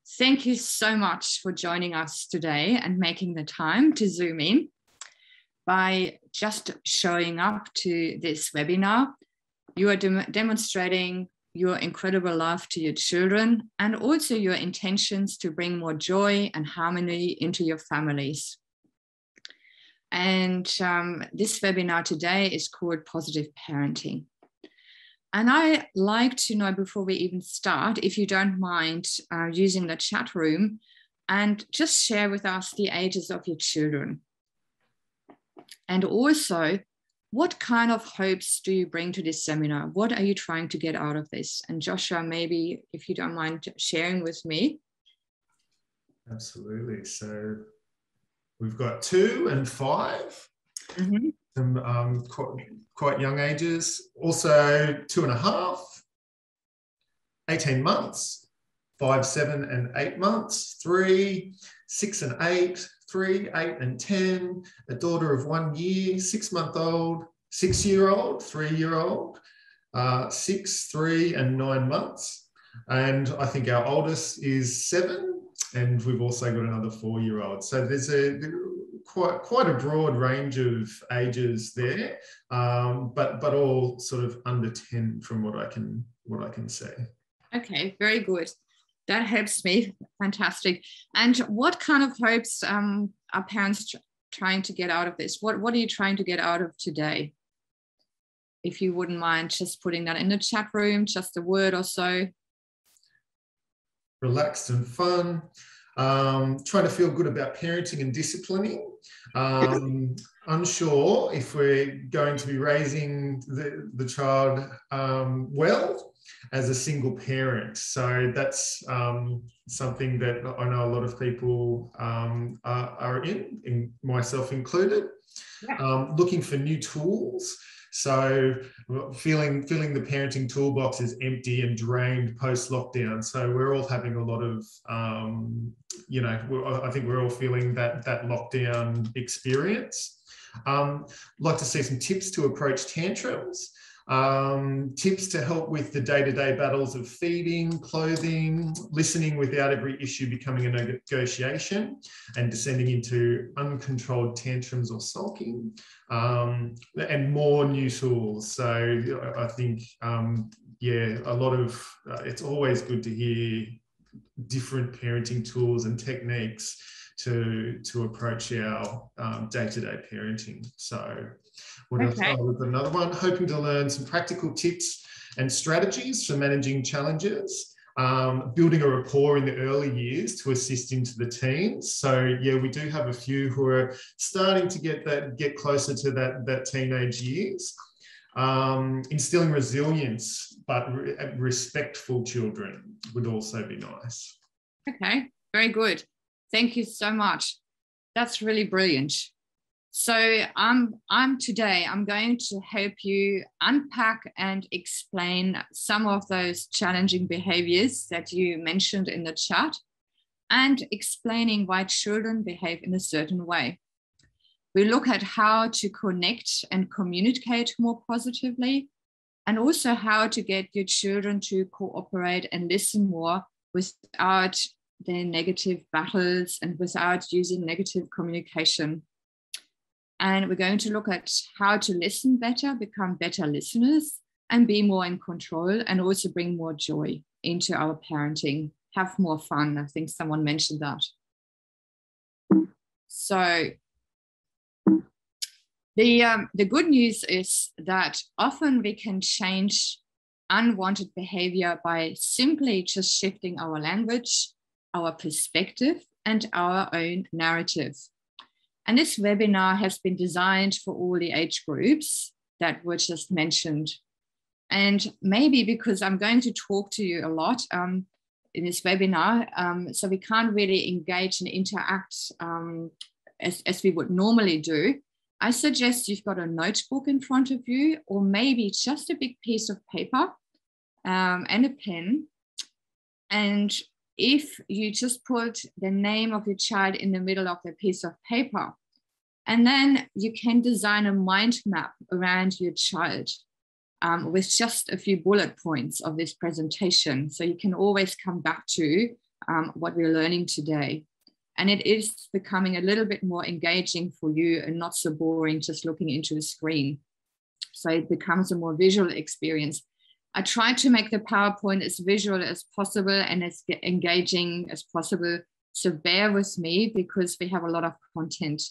Thank you so much for joining us today and making the time to Zoom in. By just showing up to this webinar, you are demonstrating your incredible love to your children and also your intentions to bring more joy and harmony into your families. And this webinar today is called Positive Parenting. And I'd like to know, before we even start, if you don't mind using the chat room and just share with us the ages of your children. And also, what kind of hopes do you bring to this seminar? What are you trying to get out of this? And Joshua, maybe if you don't mind sharing with me. Absolutely. So we've got 2 and 5. Mm-hmm. Some quite young ages. Also 2.5, 18 months, 5, 7 and 8 months, 3, 6 and 8, 3, 8 and 10, a daughter of 1 year, 6-month-old, 6-year-old, 3-year-old, 6, 3 and 9 months. And I think our oldest is 7, and we've also got another 4-year-old. So there's quite a broad range of ages there, but all sort of under 10 from what I can say. Okay, very good. That helps me. Fantastic. And what kind of hopes are parents trying to get out of this? What are you trying to get out of today? If you wouldn't mind just putting that in the chat room, just a word or so. Relaxed and fun. Trying to feel good about parenting and disciplining. Unsure if we're going to be raising the child well as a single parent. So that's something that I know a lot of people are in, myself included. Yeah. Looking for new tools. So feeling the parenting toolbox is empty and drained post-lockdown. So we're all having a lot of, I think we're all feeling that lockdown experience. Like to see some tips to approach tantrums. Tips to help with the day-to-day battles of feeding, clothing, listening without every issue becoming a negotiation and descending into uncontrolled tantrums or sulking, and more new tools. So I think, a lot of, it's always good to hear different parenting tools and techniques to approach our day-to-day parenting. So we're going to start with another one, hoping to learn some practical tips and strategies for managing challenges, building a rapport in the early years to assist into the teens. So yeah, we do have a few who are starting to get closer to that teenage years. Instilling resilience, but respectful children would also be nice. Okay, very good. Thank you so much. That's really brilliant. So today I'm going to help you unpack and explain some of those challenging behaviors that you mentioned in the chat and explaining why children behave in a certain way. We look at how to connect and communicate more positively, and also how to get your children to cooperate and listen more without their negative battles and without using negative communication. And we're going to look at how to listen better, become better listeners, and be more in control, and also bring more joy into our parenting, have more fun. I think someone mentioned that. So the good news is that often we can change unwanted behavior by simply just shifting our language, our perspective, and our own narrative. And this webinar has been designed for all the age groups that were just mentioned. And maybe because I'm going to talk to you a lot in this webinar, so we can't really engage and interact as we would normally do, I suggest you've got a notebook in front of you, or maybe just a big piece of paper and a pen. And if you just put the name of your child in the middle of the piece of paper, and then you can design a mind map around your child with just a few bullet points of this presentation. So you can always come back to what we're learning today. And it is becoming a little bit more engaging for you and not so boring just looking into a screen. So it becomes a more visual experience. I try to make the PowerPoint as visual as possible and as engaging as possible. So bear with me because we have a lot of content.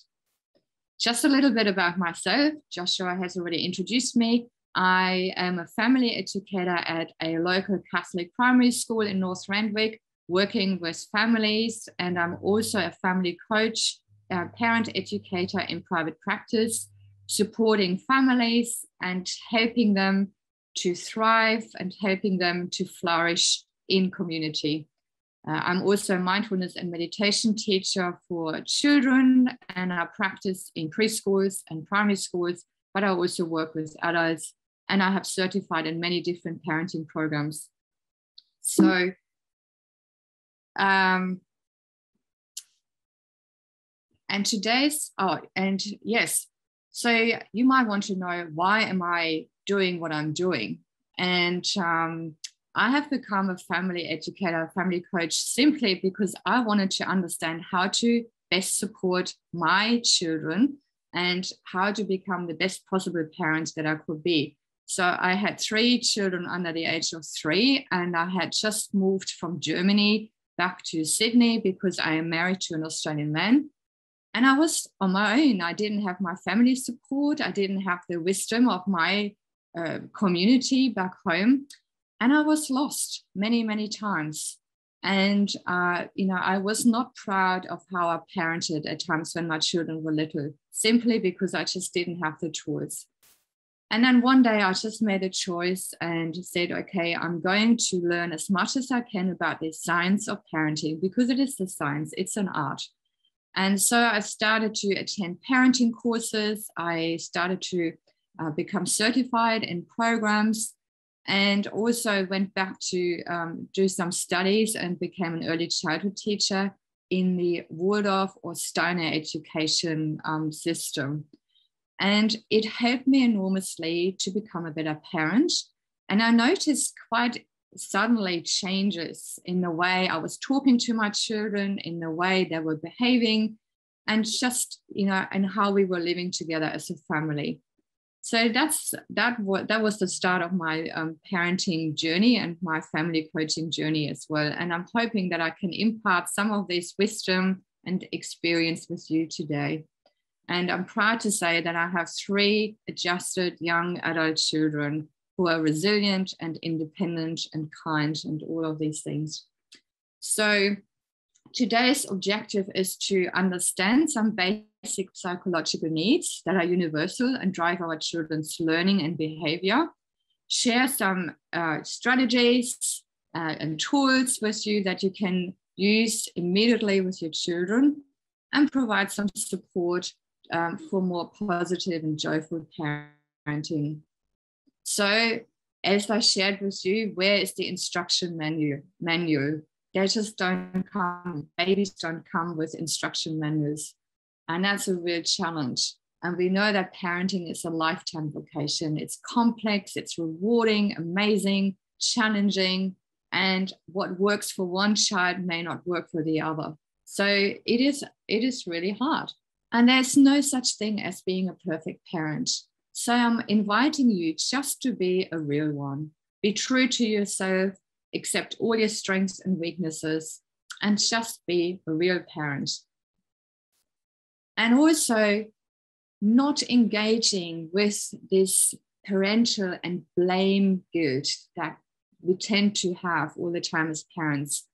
Just a little bit about myself. Joshua has already introduced me. I am a family educator at a local Catholic primary school in North Randwick, working with families, and I'm also a family coach, a parent educator in private practice, supporting families and helping them to thrive and helping them to flourish in community. I'm also a mindfulness and meditation teacher for children, and I practice in preschools and primary schools, but I also work with adults, and I have certified in many different parenting programs. So, and today's, yes, so you might want to know, why am I doing what I'm doing? And I have become a family educator, a family coach, simply because I wanted to understand how to best support my children and how to become the best possible parent that I could be. So I had 3 children under the age of 3, and I had just moved from Germany back to Sydney because I am married to an Australian man. And I was on my own. I didn't have my family support. I didn't have the wisdom of my community back home. And I was lost many, many times. And, I was not proud of how I parented at times when my children were little, simply because I just didn't have the tools. And then one day I just made a choice and said, okay, I'm going to learn as much as I can about the science of parenting, because it is the science, it's an art. And so I started to attend parenting courses. I started to become certified in programs, and also went back to do some studies and became an early childhood teacher in the Waldorf or Steiner education system. And it helped me enormously to become a better parent. And I noticed quite suddenly changes in the way I was talking to my children, in the way they were behaving, and just, and how we were living together as a family. So that was the start of my parenting journey and my family coaching journey as well. And I'm hoping that I can impart some of this wisdom and experience with you today. And I'm proud to say that I have 3 adjusted young adult children who are resilient and independent and kind and all of these things. So today's objective is to understand some basic psychological needs that are universal and drive our children's learning and behavior, share some strategies and tools with you that you can use immediately with your children, and provide some support for more positive and joyful parenting. So, as I shared with you, where is the instruction manual? They just don't come. Babies don't come with instruction manuals. And that's a real challenge. And we know that parenting is a lifetime vocation. It's complex, it's rewarding, amazing, challenging. And what works for one child may not work for the other. So it is really hard. And there's no such thing as being a perfect parent. So I'm inviting you just to be a real one. Be true to yourself, accept all your strengths and weaknesses, and just be a real parent. And also not engaging with this parental and blame guilt that we tend to have all the time as parents.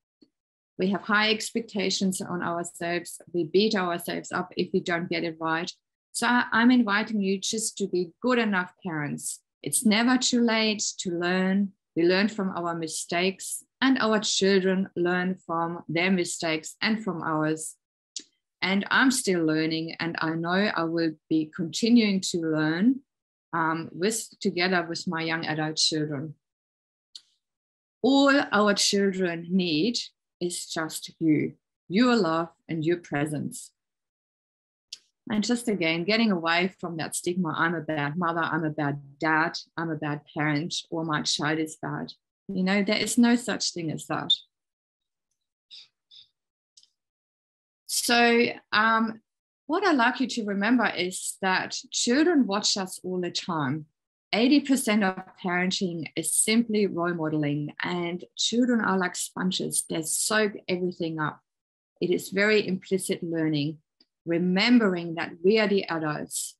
We have high expectations on ourselves. We beat ourselves up if we don't get it right. So I'm inviting you just to be good enough parents. It's never too late to learn. We learn from our mistakes, and our children learn from their mistakes and from ours. And I'm still learning, and I know I will be continuing to learn together with my young adult children. All our children need is just you, your love and your presence. And just again, getting away from that stigma, I'm a bad mother, I'm a bad dad, I'm a bad parent, or my child is bad. There is no such thing as that. So what I'd like you to remember is that children watch us all the time. 80% of parenting is simply role modeling, and children are like sponges. They soak everything up. It is very implicit learning, remembering that we are the adults.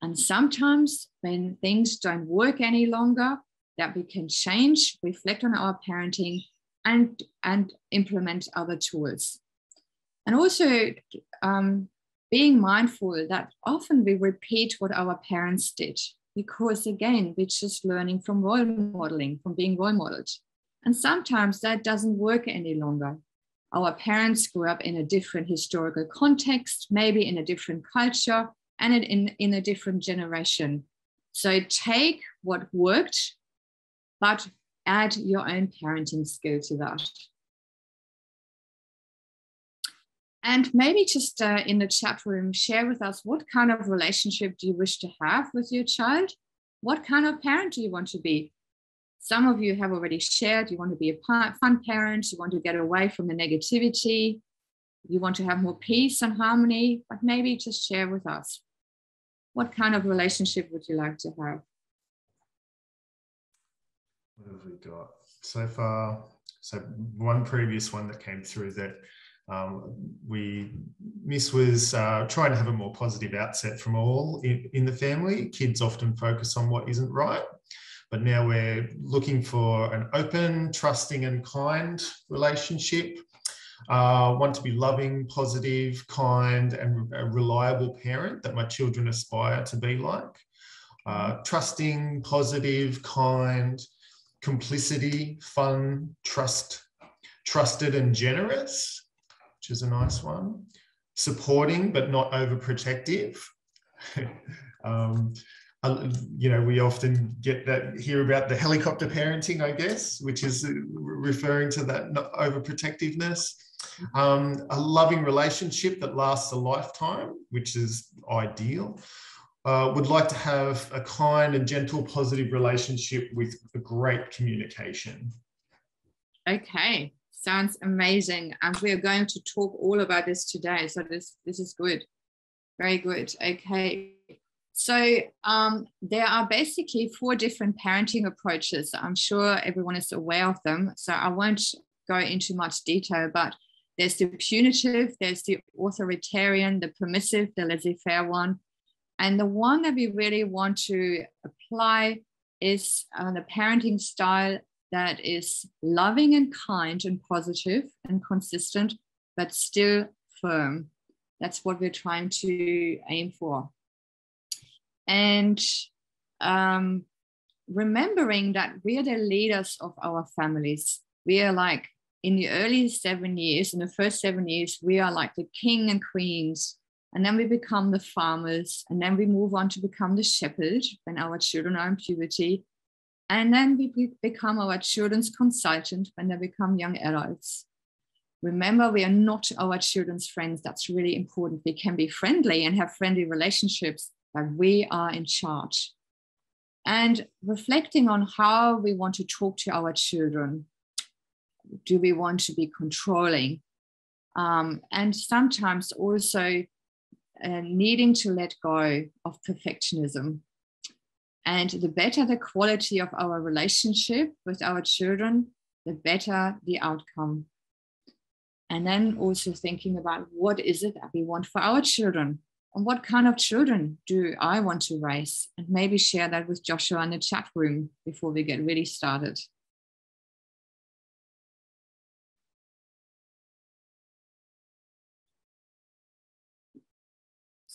And sometimes when things don't work any longer, that we can change, reflect on our parenting, and implement other tools. And also being mindful that often we repeat what our parents did, because again, we're just learning from role modeling, from being role modeled. And sometimes that doesn't work any longer. Our parents grew up in a different historical context, maybe in a different culture, and in a different generation. So take what worked, but add your own parenting skill to that. And maybe just in the chat room, share with us, what kind of relationship do you wish to have with your child? What kind of parent do you want to be? Some of you have already shared, you want to be a fun parent, you want to get away from the negativity, you want to have more peace and harmony, but maybe just share with us. What kind of relationship would you like to have? What have we got so far? So one previous one that came through that Miss was trying to have a more positive outset from all in the family. Kids often focus on what isn't right, but now we're looking for an open, trusting and kind relationship. Want to be loving, positive, kind and a reliable parent that my children aspire to be like. Trusting, positive, kind, complicity, fun, trusted and generous, which is a nice one. Supporting, but not overprotective. We often hear about the helicopter parenting, I guess, which is referring to that overprotectiveness. A loving relationship that lasts a lifetime, which is ideal. Would like to have a kind and gentle, positive relationship with a great communication. Okay, sounds amazing. And we are going to talk all about this today. So this is good. Very good. Okay. So there are basically 4 different parenting approaches. I'm sure everyone is aware of them. So I won't go into much detail, but there's the punitive, there's the authoritarian, the permissive, the laissez-faire one. And the one that we really want to apply is the parenting style that is loving and kind and positive and consistent, but still firm. That's what we're trying to aim for. And remembering that we are the leaders of our families. We are like in the early 7 years, in the first 7 years, we are like the king and queens. And then we become the farmers. And then we move on to become the shepherd when our children are in puberty. And then we become our children's consultant when they become young adults. Remember, we are not our children's friends. That's really important. We can be friendly and have friendly relationships, but we are in charge. And reflecting on how we want to talk to our children. Do we want to be controlling? And sometimes also needing to let go of perfectionism. And the better the quality of our relationship with our children, the better the outcome. And then also thinking about what is it that we want for our children, and what kind of children do I want to raise, and maybe share that with Joshua in the chat room before we get really started.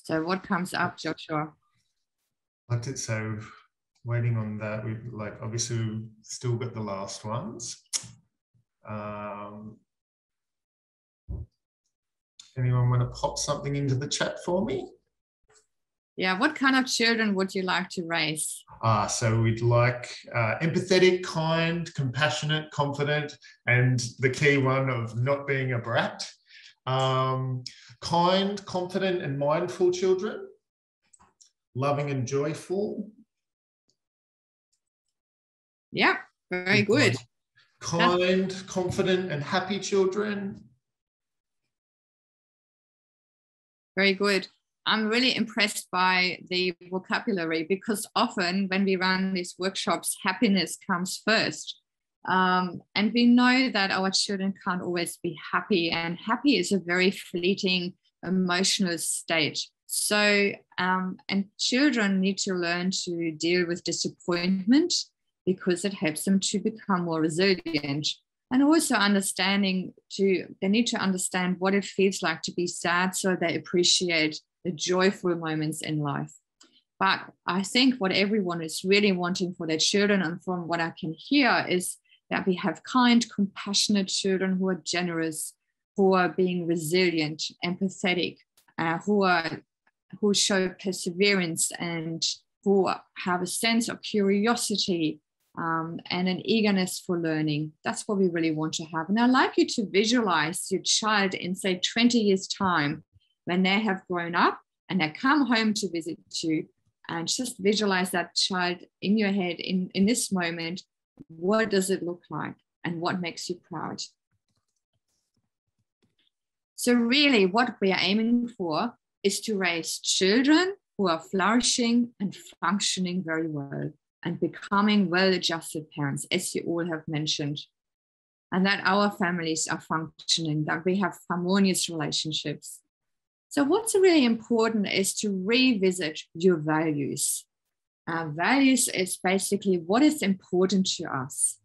So what comes up, Joshua? So waiting on that, we've obviously we've still got the last ones. Anyone want to pop something into the chat for me? Yeah, what kind of children would you like to raise? So we'd like empathetic, kind, compassionate, confident, and the key one of not being a brat. Kind, confident, and mindful children. Loving and joyful. Yeah, very good. Kind, confident, and happy children. Very good. I'm really impressed by the vocabulary, because often when we run these workshops, happiness comes first. And we know that our children can't always be happy, and happy is a very fleeting emotional state. So, and children need to learn to deal with disappointment, because it helps them to become more resilient. And also they need to understand what it feels like to be sad, so they appreciate the joyful moments in life. But I think what everyone is really wanting for their children, and from what I can hear, is that we have kind, compassionate children who are generous, who are being resilient, empathetic, who show perseverance, and who have a sense of curiosity and an eagerness for learning. That's what we really want to have. And I'd like you to visualize your child in, say, 20 years' time, when they have grown up and they come home to visit you, and just visualize that child in your head in this moment. What does it look like, and what makes you proud? So really what we are aiming for is to raise children who are flourishing and functioning very well, and becoming well-adjusted parents, as you all have mentioned, and that our families are functioning, that we have harmonious relationships. So what's really important is to revisit your values. Values is basically what is important to us.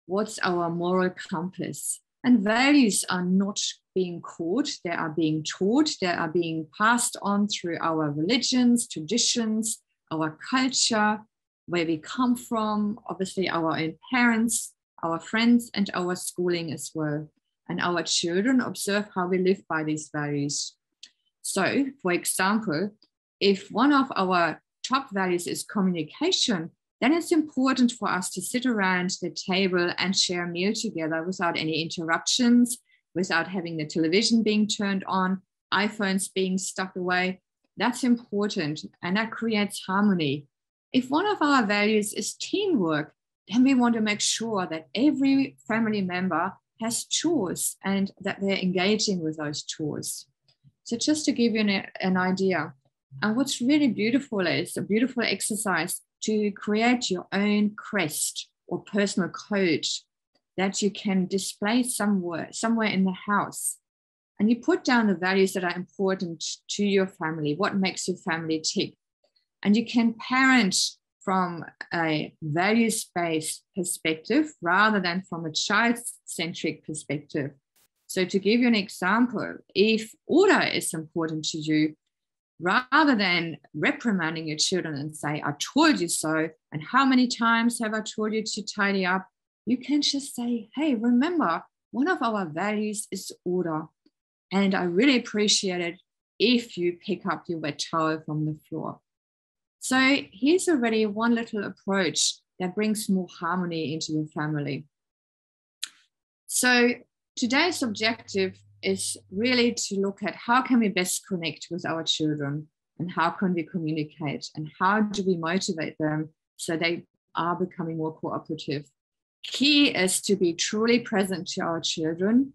What's our moral compass? And values are not being caught, they are being taught, they are being passed on through our religions, traditions, our culture, where we come from, obviously our own parents, our friends, and our schooling as well. And our children observe how we live by these values. So, for example, if one of our top values is communication, then it's important for us to sit around the table and share a meal together without any interruptions, without having the television being turned on, iPhones being stuck away. That's important, and that creates harmony. If one of our values is teamwork, then we want to make sure that every family member has chores and that they're engaging with those chores. So just to give you an idea, and what's really beautiful is a beautiful exercise to create your own crest or personal code that you can display somewhere in the house. And you put down the values that are important to your family, what makes your family tick. And you can parent from a values-based perspective rather than from a child-centric perspective. So to give you an example, if order is important to you, rather than reprimanding your children and say, I told you so, and how many times have I told you to tidy up, you can just say, hey, remember, one of our values is order. And I really appreciate it if you pick up your wet towel from the floor. So here's already one little approach that brings more harmony into your family. So today's objective is really to look at how can we best connect with our children, and how can we communicate, and how do we motivate them so they are becoming more cooperative. Key is to be truly present to our children,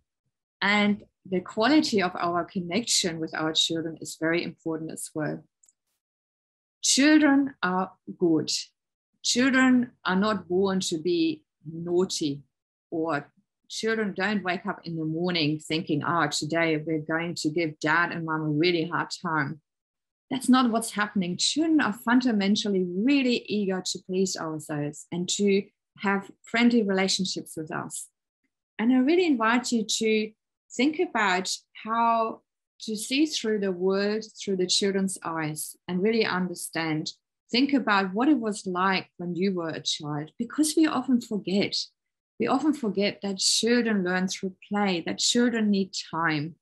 and the quality of our connection with our children is very important as well. Children are good. Children are not born to be naughty, or children don't wake up in the morning thinking, today we're going to give dad and mom a really hard time. That's not what's happening. Children are fundamentally really eager to please ourselves and to have friendly relationships with us. And I really invite you to think about how to see through the world through the children's eyes and really understand. Think about what it was like when you were a child, because we often forget. We often forget that children learn through play, that children need time,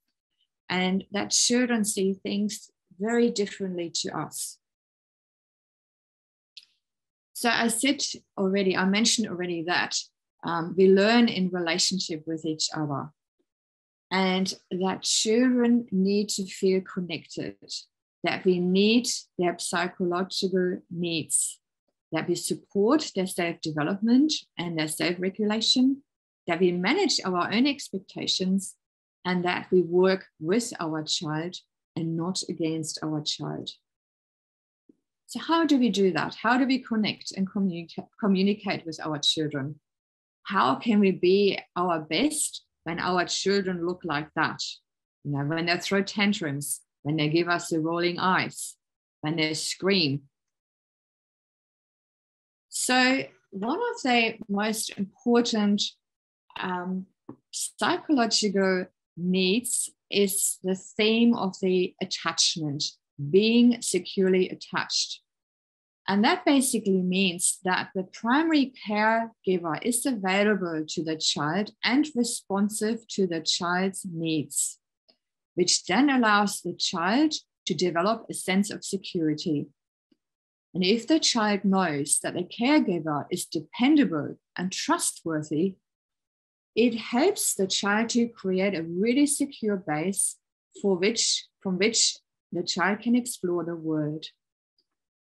and that children see things very differently to us. So I mentioned already that we learn in relationship with each other, and that children need to feel connected, that we meet their psychological needs, that we support their self-development and their self-regulation, that we manage our own expectations, and that we work with our child and not against our child. So how do we do that? How do we connect and communicate with our children? How can we be our best when our children look like that? You know, when they throw tantrums, when they give us the rolling eyes, when they scream. So one of the most important psychological needs is the theme of the attachment, being securely attached. And that basically means that the primary caregiver is available to the child and responsive to the child's needs, which then allows the child to develop a sense of security. And if the child knows that the caregiver is dependable and trustworthy, it helps the child to create a really secure base from which the child can explore the world.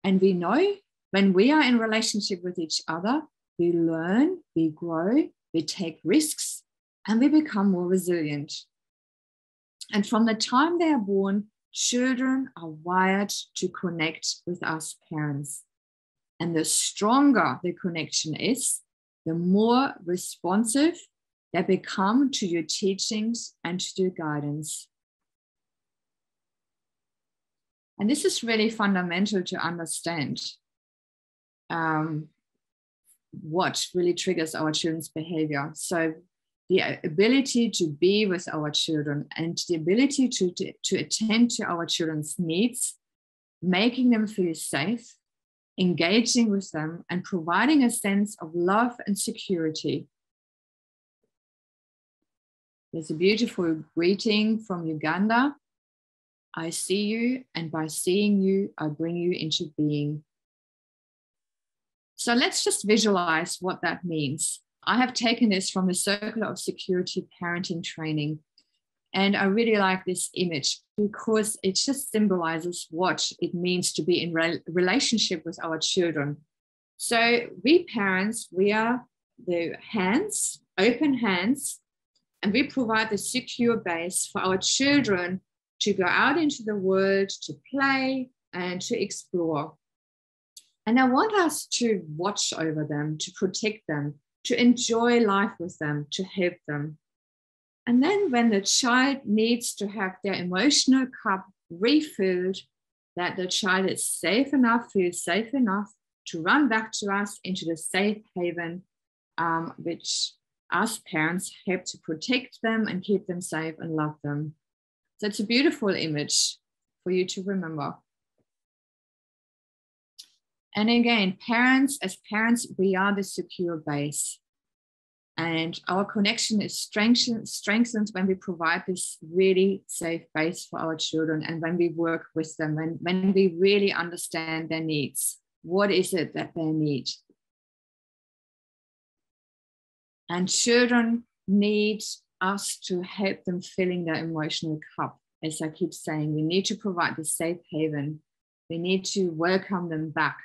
And we know when we are in relationship with each other, we learn, we grow, we take risks, and we become more resilient. And from the time they are born, children are wired to connect with us parents. And the stronger the connection is, the more responsive they become to your teachings and to your guidance. And this is really fundamental to understand what really triggers our children's behavior. So the ability to be with our children and the ability to attend to our children's needs, making them feel safe, engaging with them, and providing a sense of love and security. There's a beautiful greeting from Uganda. I see you, and by seeing you, I bring you into being. So let's just visualize what that means. I have taken this from the Circle of Security Parenting Training, and I really like this image because it just symbolizes what it means to be in relationship with our children. So we parents, we are the hands, open hands, and we provide the secure base for our children to go out into the world, to play and to explore. And I want us to watch over them, to protect them, to enjoy life with them, to help them. And then when the child needs to have their emotional cup refilled, that the child is safe enough, feels safe enough to run back to us into the safe haven, which us parents help to protect them and keep them safe and love them. So it's a beautiful image for you to remember. And again, as parents, we are the secure base. And our connection is strengthened when we provide this really safe base for our children and when we work with them, when we really understand their needs. What is it that they need? And children need us to help them filling their emotional cup. As I keep saying, we need to provide the safe haven. We need to welcome them back.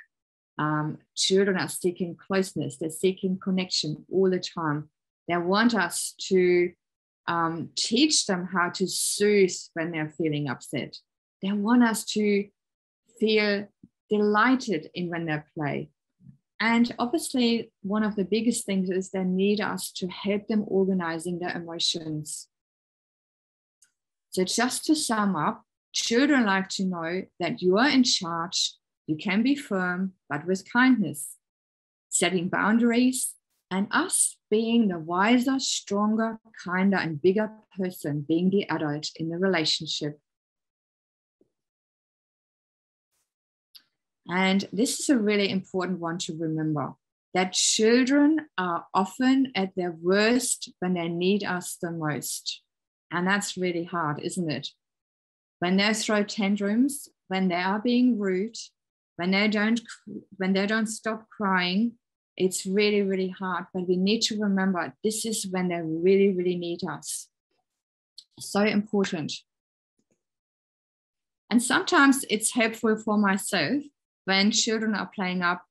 Children are seeking closeness. They're seeking connection all the time. They want us to teach them how to soothe when they're feeling upset. They want us to feel delighted in when they play. And obviously, one of the biggest things is they need us to help them organizing their emotions. So just to sum up, children like to know that you are in charge. You can be firm, but with kindness, setting boundaries, and us being the wiser, stronger, kinder, and bigger person, being the adult in the relationship. And this is a really important one to remember, that children are often at their worst when they need us the most. And that's really hard, isn't it? When they throw tantrums, when they are being rude, when they don't stop crying, it's really, really hard. But we need to remember this is when they really, really need us. So important. And sometimes it's helpful for myself when children are playing up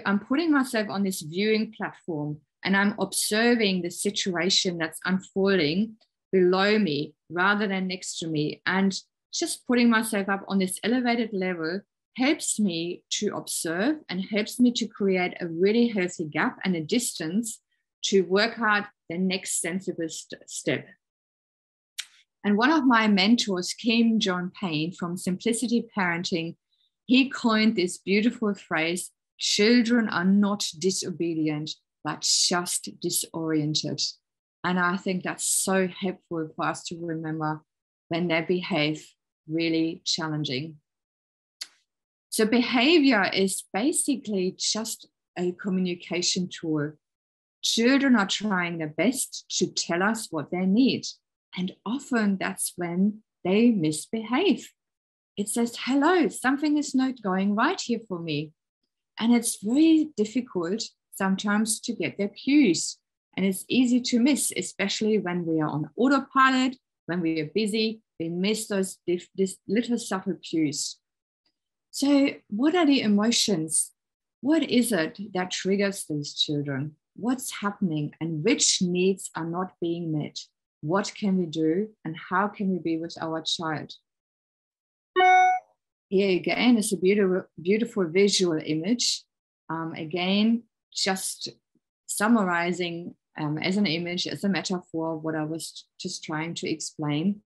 I'm putting myself on this viewing platform and I'm observing the situation that's unfolding below me rather than next to me. And just putting myself up on this elevated level helps me to observe and helps me to create a really healthy gap and a distance to work out the next sensible step. And one of my mentors, Kim John Payne from Simplicity Parenting, he coined this beautiful phrase, children are not disobedient, but just disoriented. And I think that's so helpful for us to remember when they behave really challenging. So behavior is basically just a communication tool. Children are trying their best to tell us what they need. And often that's when they misbehave. It says, hello, something is not going right here for me. And it's very difficult sometimes to get their cues. And it's easy to miss, especially when we are on autopilot, when we are busy, we miss those little subtle cues. So what are the emotions? What is it that triggers these children? What's happening and which needs are not being met? What can we do and how can we be with our child? Here again is a beautiful visual image. Again, just summarizing as an image, as a metaphor, what I was just trying to explain,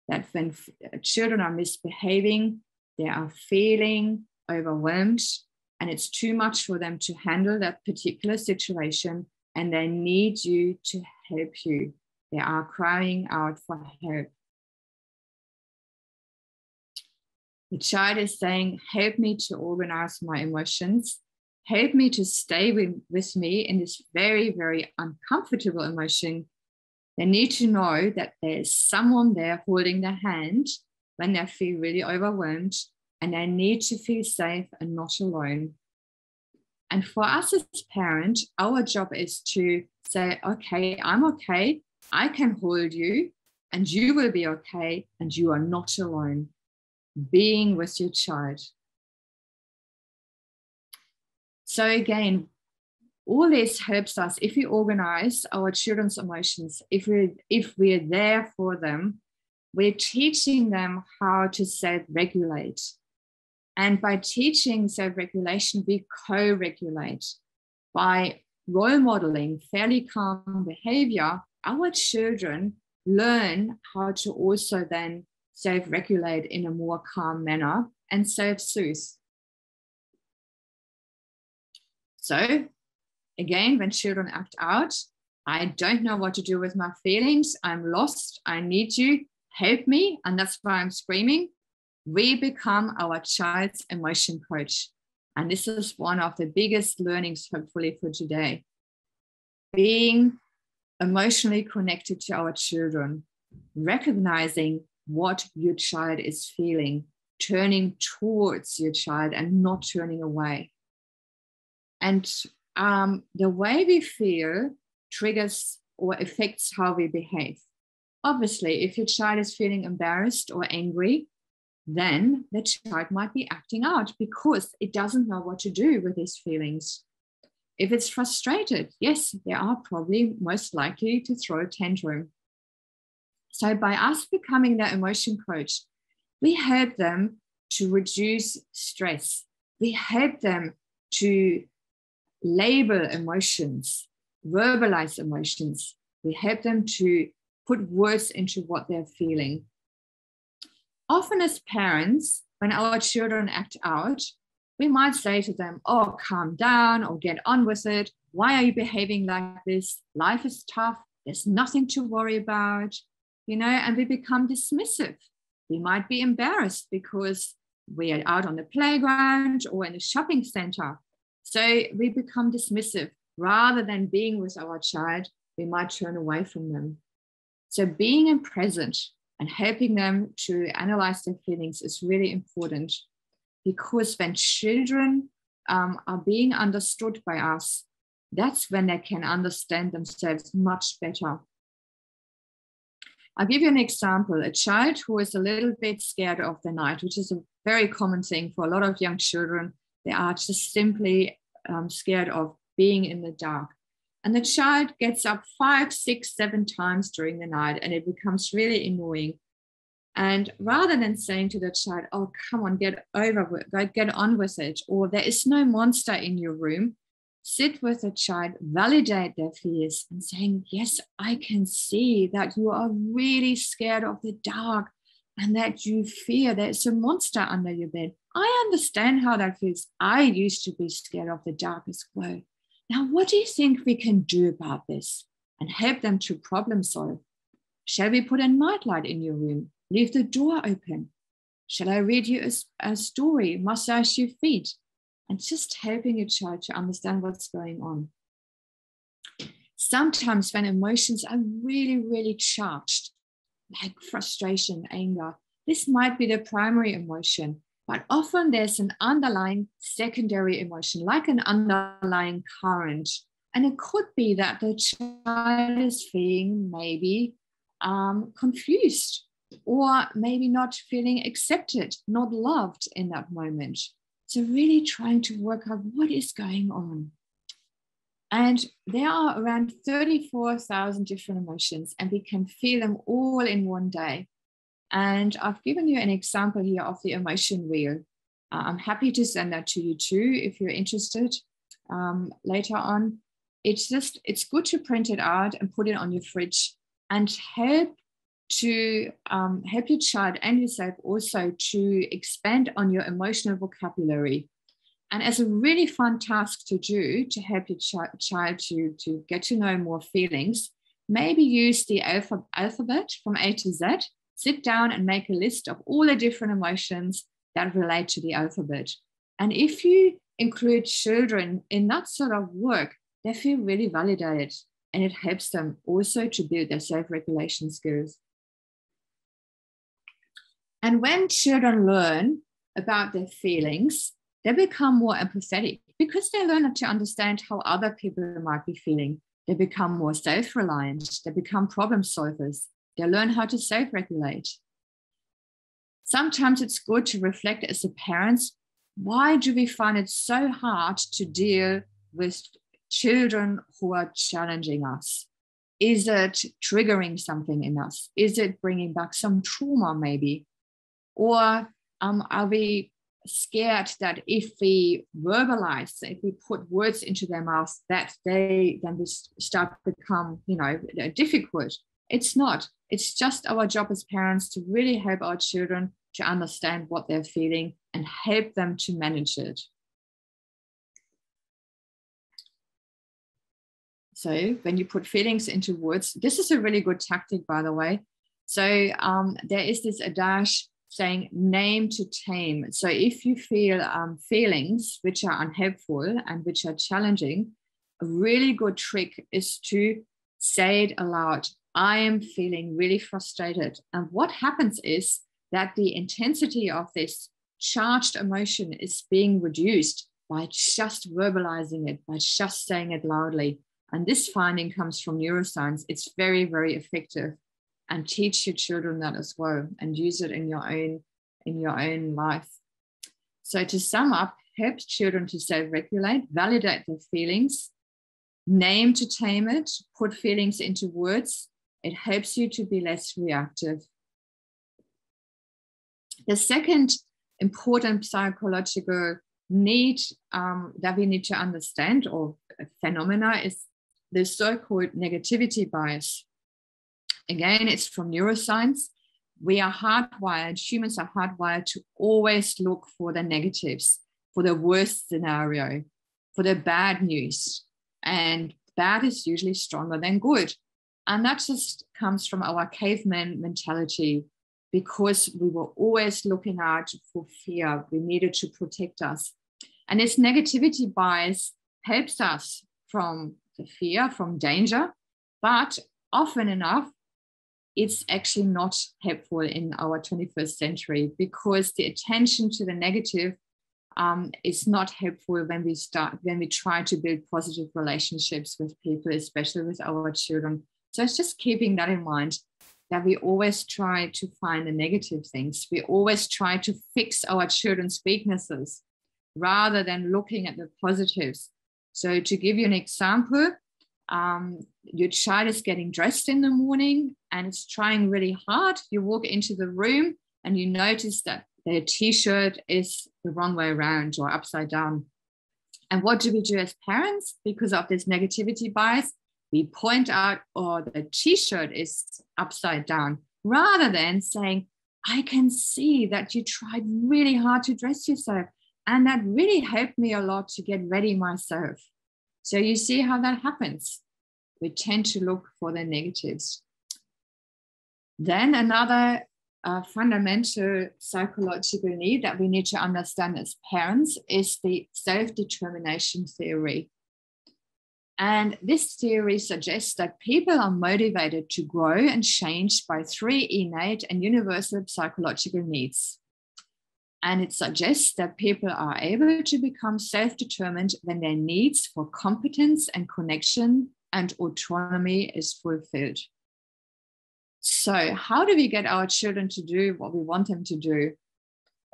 that when children are misbehaving, they are feeling overwhelmed and it's too much for them to handle that particular situation and they need you to help you. They are crying out for help. The child is saying, help me to organize my emotions. Help me to stay with me in this very, very uncomfortable emotion. They need to know that there's someone there holding their hand when they feel really overwhelmed, and they need to feel safe and not alone. And for us as parents, our job is to say, okay, I'm okay. I can hold you and you will be okay and you are not alone. Being with your child. So again, all this helps us if we organize our children's emotions, if we're there for them, we're teaching them how to self-regulate. And by teaching self-regulation, we co-regulate. By role modeling fairly calm behavior, our children learn how to also then self-regulate in a more calm manner and self-soothe. So again, when children act out, I don't know what to do with my feelings. I'm lost. I need you. Help me. And that's why I'm screaming. We become our child's emotion coach. And this is one of the biggest learnings, hopefully, for today. Being emotionally connected to our children, recognizing what your child is feeling, turning towards your child and not turning away. And the way we feel triggers or affects how we behave. Obviously, if your child is feeling embarrassed or angry, then the child might be acting out because it doesn't know what to do with these feelings. If it's frustrated, yes, they are probably most likely to throw a tantrum. So by us becoming their emotion coach, we help them to reduce stress. We help them to label emotions, verbalize emotions. We help them to put words into what they're feeling. Often as parents, when our children act out, we might say to them, oh, calm down or get on with it. Why are you behaving like this? Life is tough. There's nothing to worry about, and we become dismissive. We might be embarrassed because we are out on the playground or in the shopping center. So we become dismissive. Rather than being with our child, we might turn away from them. So being present and helping them to analyze their feelings is really important, because when children are being understood by us, that's when they can understand themselves much better. I'll give you an example. A child who is a little bit scared of the night, which is a very common thing for a lot of young children. They are just simply scared of being in the dark. And the child gets up 5, 6, 7 times during the night, and it becomes really annoying. And rather than saying to the child, oh, come on, get on with it, or there is no monster in your room, sit with the child, validate their fears and saying, yes, I can see that you are really scared of the dark and that you fear there's a monster under your bed. I understand how that feels. I used to be scared of the dark as well. Now, what do you think we can do about this? And help them to problem solve. Shall we put a nightlight in your room? Leave the door open? Shall I read you a story? Massage your feet? And just helping your child to understand what's going on. Sometimes when emotions are really, really charged, like frustration, anger, this might be the primary emotion, but often there's an underlying secondary emotion, like an underlying current. And it could be that the child is feeling maybe confused, or maybe not feeling accepted, not loved in that moment. So really trying to work out what is going on. And there are around 34,000 different emotions, and we can feel them all in one day. And I've given you an example here of the emotion wheel. I'm happy to send that to you too, if you're interested later on. It's good to print it out and put it on your fridge and help your child and yourself also to expand on your emotional vocabulary. And as a really fun task to do to help your child to get to know more feelings, maybe use the alphabet from A to Z. Sit down and make a list of all the different emotions that relate to the alphabet. And if you include children in that sort of work, they feel really validated, and it helps them also to build their self-regulation skills. And when children learn about their feelings, they become more empathetic because they learn to understand how other people might be feeling. They become more self-reliant. They become problem solvers. They learn how to self-regulate. Sometimes it's good to reflect as a parent, why do we find it so hard to deal with children who are challenging us? Is it triggering something in us? Is it bringing back some trauma maybe? Or are we scared that if we verbalize, if we put words into their mouths, that they start to become, difficult? It's not. It's just our job as parents to really help our children to understand what they're feeling and help them to manage it. So when you put feelings into words, this is a really good tactic, by the way. So there is this adage saying name to tame. So if you feel feelings which are unhelpful and which are challenging, a really good trick is to say it aloud. I am feeling really frustrated. And what happens is that the intensity of this charged emotion is being reduced by just verbalizing it, by just saying it loudly. And this finding comes from neuroscience. It's very, very effective. And teach your children that as well, and use it in your own life. So to sum up, help children to self-regulate, validate their feelings, name to tame it, put feelings into words. It helps you to be less reactive. The second important psychological need that we need to understand, or phenomena, is the so-called negativity bias. Again, it's from neuroscience. We are hardwired, humans are hardwired to always look for the negatives, for the worst scenario, for the bad news. And bad is usually stronger than good. And that just comes from our caveman mentality, because we were always looking out for fear. We needed to protect us. And this negativity bias helps us from the fear, from danger, but often enough, it's actually not helpful in our 21st century, because the attention to the negative is not helpful when we try to build positive relationships with people, especially with our children. So it's just keeping that in mind, that we always try to find the negative things. We always try to fix our children's weaknesses rather than looking at the positives. So to give you an example, Your child is getting dressed in the morning and it's trying really hard. You walk into the room and you notice that their t-shirt is the wrong way around or upside down. And what do we do as parents? Because of this negativity bias, we point out, oh, the t-shirt is upside down, rather than saying, I can see that you tried really hard to dress yourself. And that really helped me a lot to get ready myself. So you see how that happens. We tend to look for the negatives. Then another fundamental psychological need that we need to understand as parents is the self-determination theory. And this theory suggests that people are motivated to grow and change by 3 innate and universal psychological needs. And it suggests that people are able to become self-determined when their needs for competence and connection and autonomy is fulfilled. So how do we get our children to do what we want them to do?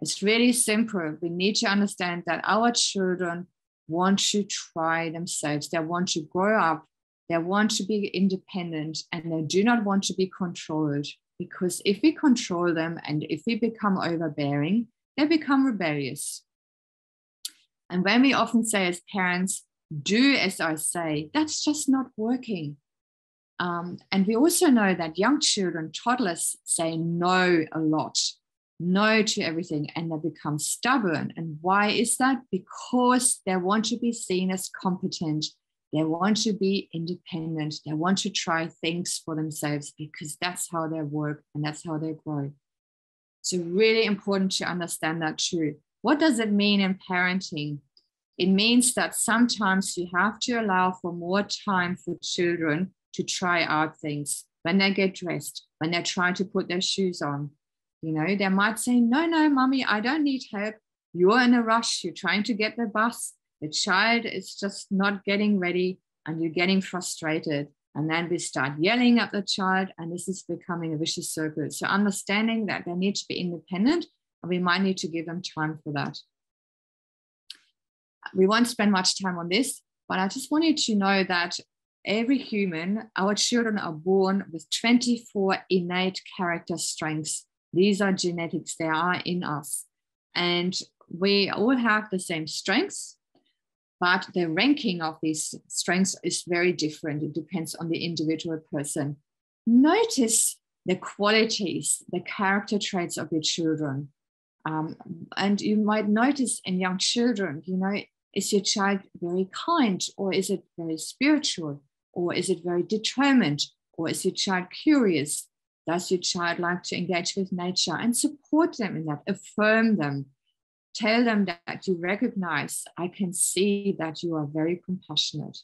It's really simple. We need to understand that our children want to try themselves. They want to grow up. They want to be independent, and they do not want to be controlled. Because if we control them and if we become overbearing, they become rebellious. And when we often say as parents, do as I say, that's just not working. And we also know that young children, toddlers, say no a lot, no to everything, and they become stubborn. And why is that? Because they want to be seen as competent. They want to be independent. They want to try things for themselves because that's how they work and that's how they grow. So really important to understand that too. What does it mean in parenting? It means that sometimes you have to allow for more time for children to try out things. When they get dressed, when they try to put their shoes on, you know, they might say, no, mommy, I don't need help. You're in a rush. You're trying to get the bus. The child is just not getting ready and you're getting frustrated. And then we start yelling at the child and this is becoming a vicious circle. So understanding that they need to be independent and we might need to give them time for that. We won't spend much time on this, but I just want you to know that every human, our children are born with 24 innate character strengths. These are genetics, they are in us. And we all have the same strengths, but the ranking of these strengths is very different. It depends on the individual person. Notice the qualities, the character traits of your children. And you might notice in young children, you know, is your child very kind, or is it very spiritual, or is it very determined, or is your child curious? Does your child like to engage with nature? And support them in that, affirm them. Tell them that you recognize, I can see that you are very compassionate.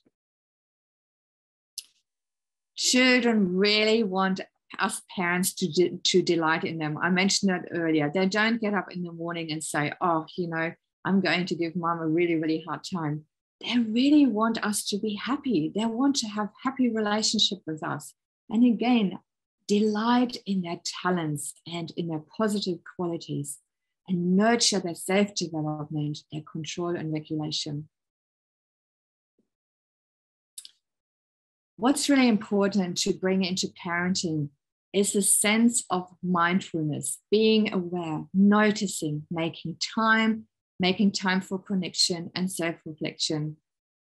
Children really want us parents to delight in them. I mentioned that earlier. They don't get up in the morning and say, oh, you know, I'm going to give mom a really, really hard time. They really want us to be happy. They want to have happy relationship with us. And again, delight in their talents and in their positive qualities and nurture their self-development, their control and regulation. What's really important to bring into parenting is the sense of mindfulness, being aware, noticing, making time for connection and self-reflection.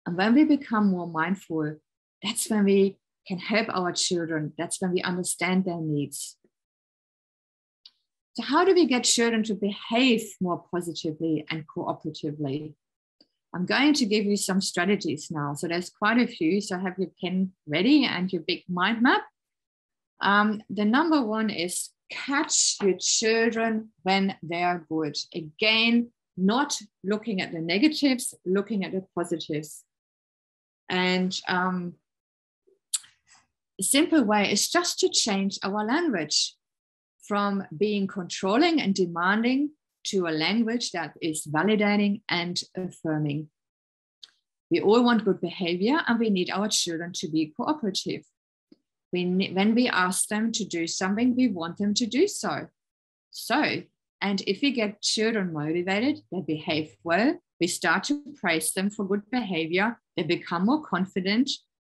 And when we become more mindful, that's when we can help our children. That's when we understand their needs. So how do we get children to behave more positively and cooperatively? I'm going to give you some strategies now. So there's quite a few. So have your pen ready and your big mind map. The number one is catch your children when they are good. Again, not looking at the negatives, looking at the positives. And a simple way is just to change our language from being controlling and demanding to a language that is validating and affirming. We all want good behavior and we need our children to be cooperative. When we ask them to do something, we want them to do so. And if we get children motivated, they behave well, we start to praise them for good behavior, they become more confident,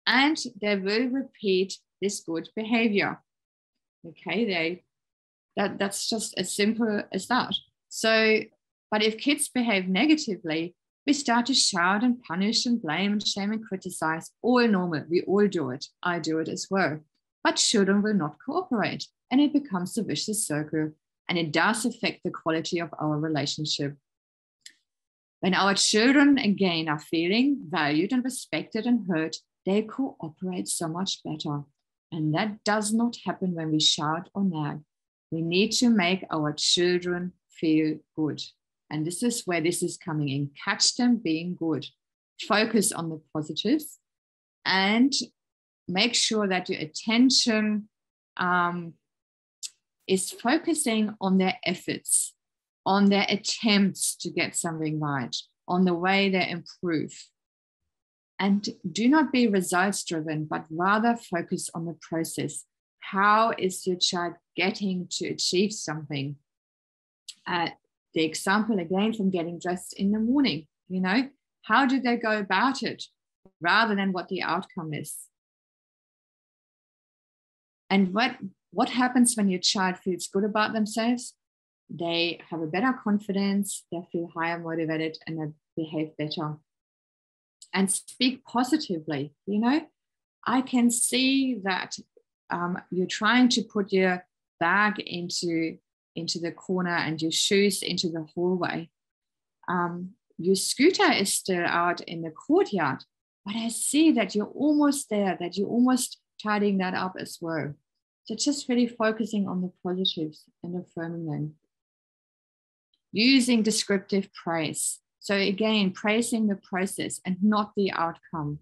and they will repeat this good behavior. Okay, that's just as simple as that. So, but if kids behave negatively, we start to shout and punish and blame and shame and criticize. All normal. We all do it. I do it as well. But children will not cooperate, and it becomes a vicious circle, and it does affect the quality of our relationship. When our children, again, are feeling valued and respected and heard, they cooperate so much better. And that does not happen when we shout or nag. We need to make our children feel good. And this is where this is coming in. Catch them being good. Focus on the positives and make sure that your attention is focusing on their efforts, on their attempts to get something right, on the way they improve. And do not be results driven, but rather focus on the process. How is your child getting to achieve something? The example again from getting dressed in the morning, how do they go about it rather than what the outcome is? And what happens when your child feels good about themselves? They have a better confidence, they feel higher motivated, and they behave better. And speak positively. I can see that you're trying to put your bag into the corner and your shoes into the hallway. Your scooter is still out in the courtyard, but I see that you're almost there, that you're almost tidying that up as well. So just really focusing on the positives and affirming them. Using descriptive praise. So again, praising the process and not the outcome.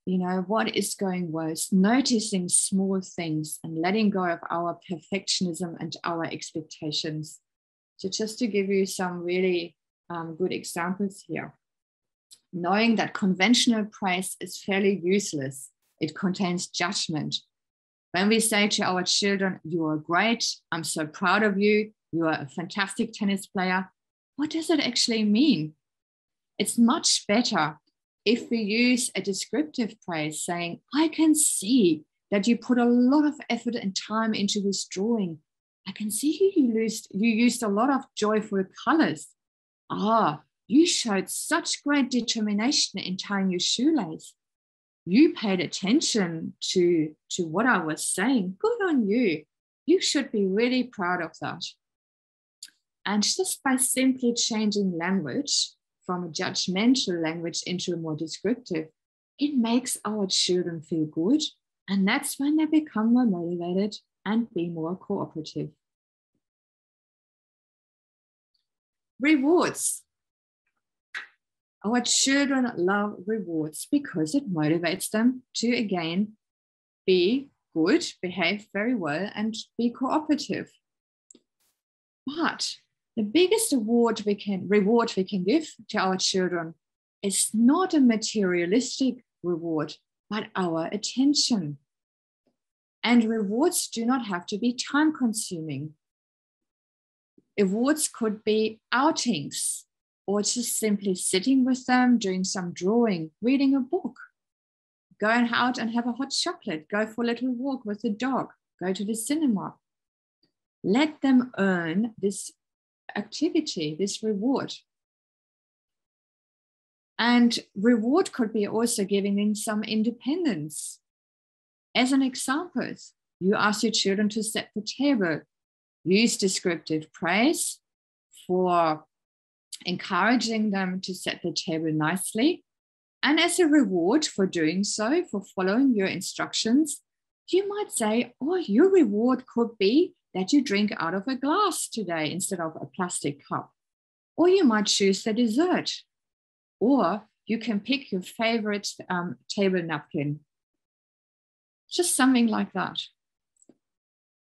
What is going well, noticing small things and letting go of our perfectionism and our expectations. So just to give you some really good examples here. Knowing that conventional praise is fairly useless. It contains judgment. When we say to our children, "You are great, I'm so proud of you, you are a fantastic tennis player," what does it actually mean? It's much better if we use a descriptive praise saying, "I can see that you put a lot of effort and time into this drawing. I can see you used a lot of joyful colors. You showed such great determination in tying your shoelace. You paid attention to what I was saying. Good on you. You should be really proud of that." And just by simply changing language from a judgmental language into a more descriptive, it makes our children feel good. And that's when they become more motivated and be more cooperative. Rewards. Our children love rewards because it motivates them to, again, be good, behave very well, and be cooperative. But the biggest reward we can give to our children is not a materialistic reward, but our attention. And rewards do not have to be time-consuming. Rewards could be outings, or just simply sitting with them, doing some drawing, reading a book, going out and have a hot chocolate, go for a little walk with the dog, go to the cinema. Let them earn this activity, this reward. And reward could be also giving them some independence. As an example, you ask your children to set the table. Use descriptive praise for encouraging them to set the table nicely. And as a reward for doing so, for following your instructions, you might say, your reward could be that you drink out of a glass today instead of a plastic cup. Or you might choose the dessert. Or you can pick your favorite table napkin. Just something like that.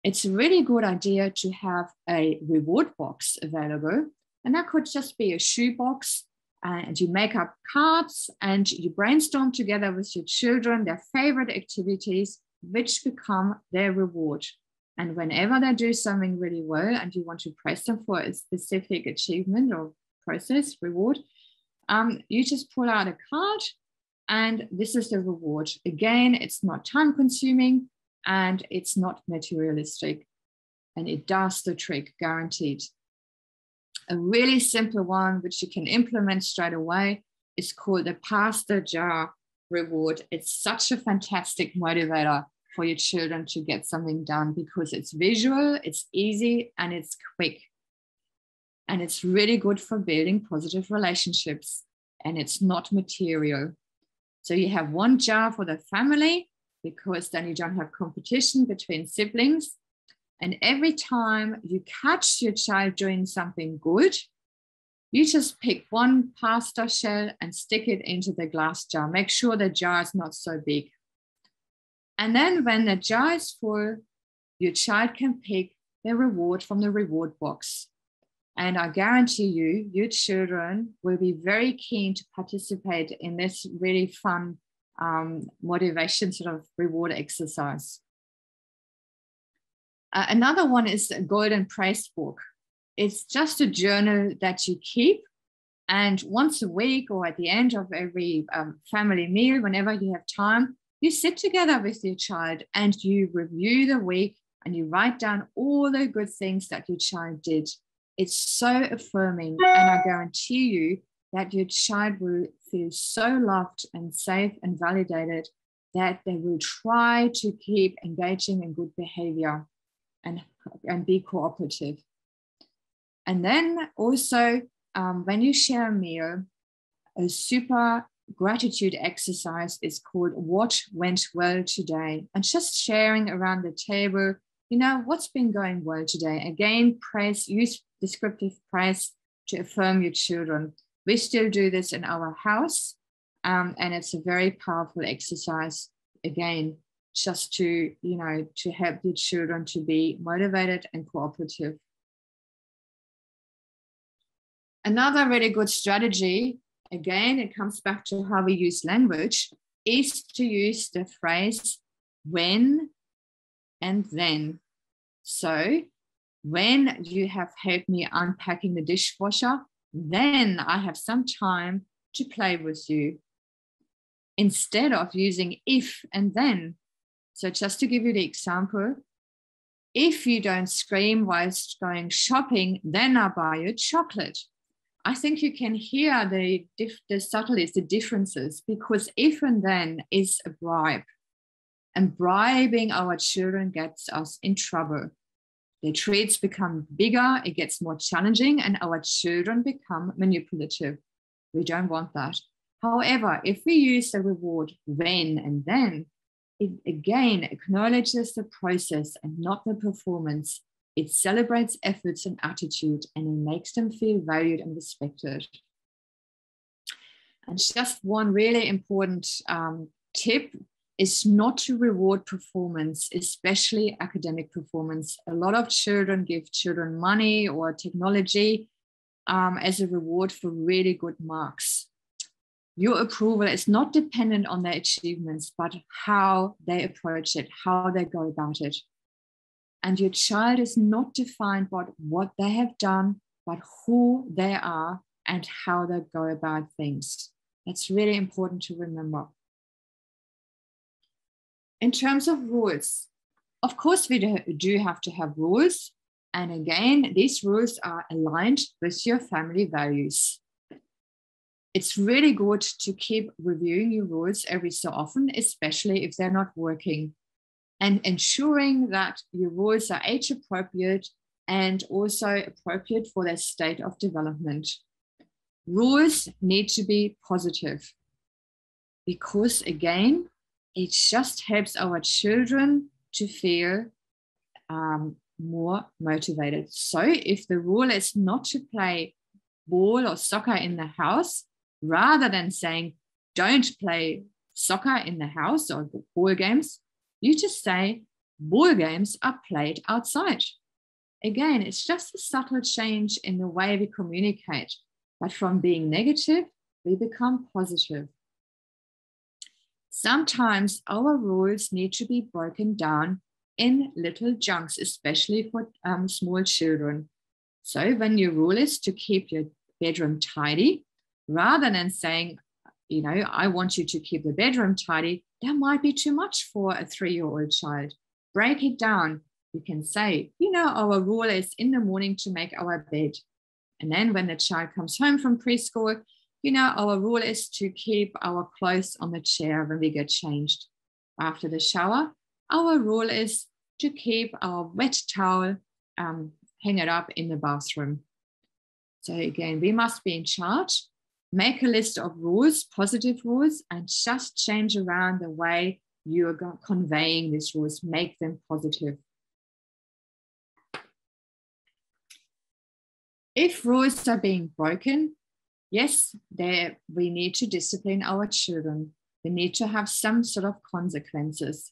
It's a really good idea to have a reward box available. And that could just be a shoebox. And you make up cards and you brainstorm together with your children their favorite activities, which become their reward. And whenever they do something really well and you want to praise them for a specific achievement or process, reward, you just pull out a card And this is the reward. Again, it's not time consuming and it's not materialistic. And it does the trick, guaranteed. A really simple one, which you can implement straight away, is called the pasta jar reward. It's such a fantastic motivator for your children to get something done because it's visual, it's easy, and it's quick. And it's really good for building positive relationships. And it's not material. So you have one jar for the family because then you don't have competition between siblings. And every time you catch your child doing something good, you just pick one pasta shell and stick it into the glass jar. Make sure the jar is not so big. And then when the jar is full, your child can pick the reward from the reward box. And I guarantee you, your children will be very keen to participate in this really fun motivation sort of reward exercise. Another one is a golden praise book. It's just a journal that you keep. And once a week or at the end of every family meal, whenever you have time, you sit together with your child and you review the week and you write down all the good things that your child did. It's so affirming, and I guarantee you that your child will feel so loved and safe and validated that they will try to keep engaging in good behavior and be cooperative. And then also, when you share a meal, a super gratitude exercise is called What Went Well Today? And just sharing around the table, you know, what's been going well today? Again, praise, use descriptive praise to affirm your children. We still do this in our house, and it's a very powerful exercise. Again, just to, you know, to help your children to be motivated and cooperative. Another really good strategy, again, it comes back to how we use language, is to use the phrase when and then. So when you have helped me unpacking the dishwasher, then I have some time to play with you. Instead of using if and then. So just to give you the example, if you don't scream whilst going shopping, then I'll buy you chocolate. I think you can hear the subtleties, the differences, because if and then is a bribe. And bribing our children gets us in trouble. The treats become bigger, it gets more challenging, and our children become manipulative. We don't want that. However, if we use the reward when and then, it again acknowledges the process and not the performance. It celebrates efforts and attitude, and it makes them feel valued and respected. And just one really important tip is not to reward performance, especially academic performance. A lot of children give children money or technology as a reward for really good marks. Your approval is not dependent on their achievements, but how they approach it, how they go about it. And your child is not defined by what they have done, but who they are and how they go about things. That's really important to remember. In terms of rules, of course, we do have to have rules. And again, these rules are aligned with your family values. It's really good to keep reviewing your rules every so often, especially if they're not working, and ensuring that your rules are age appropriate and also appropriate for their state of development. Rules need to be positive because, again, it just helps our children to feel more motivated. So if the rule is not to play ball or soccer in the house, rather than saying, don't play soccer in the house or ball games, you just say, ball games are played outside. Again, it's just a subtle change in the way we communicate, but from being negative, we become positive. Sometimes our rules need to be broken down in little chunks, especially for small children. So when your rule is to keep your bedroom tidy, rather than saying, I want you to keep the bedroom tidy. That might be too much for a 3-year-old child. Break it down. You can say, our rule is in the morning to make our bed. And then when the child comes home from preschool, our rule is to keep our clothes on the chair when we get changed. After the shower, our rule is to keep our wet towel, hang it up in the bathroom. So again, we must be in charge. Make a list of rules, positive rules, and just change around the way you are conveying these rules. Make them positive. If rules are being broken, yes, we need to discipline our children. We need to have some sort of consequences.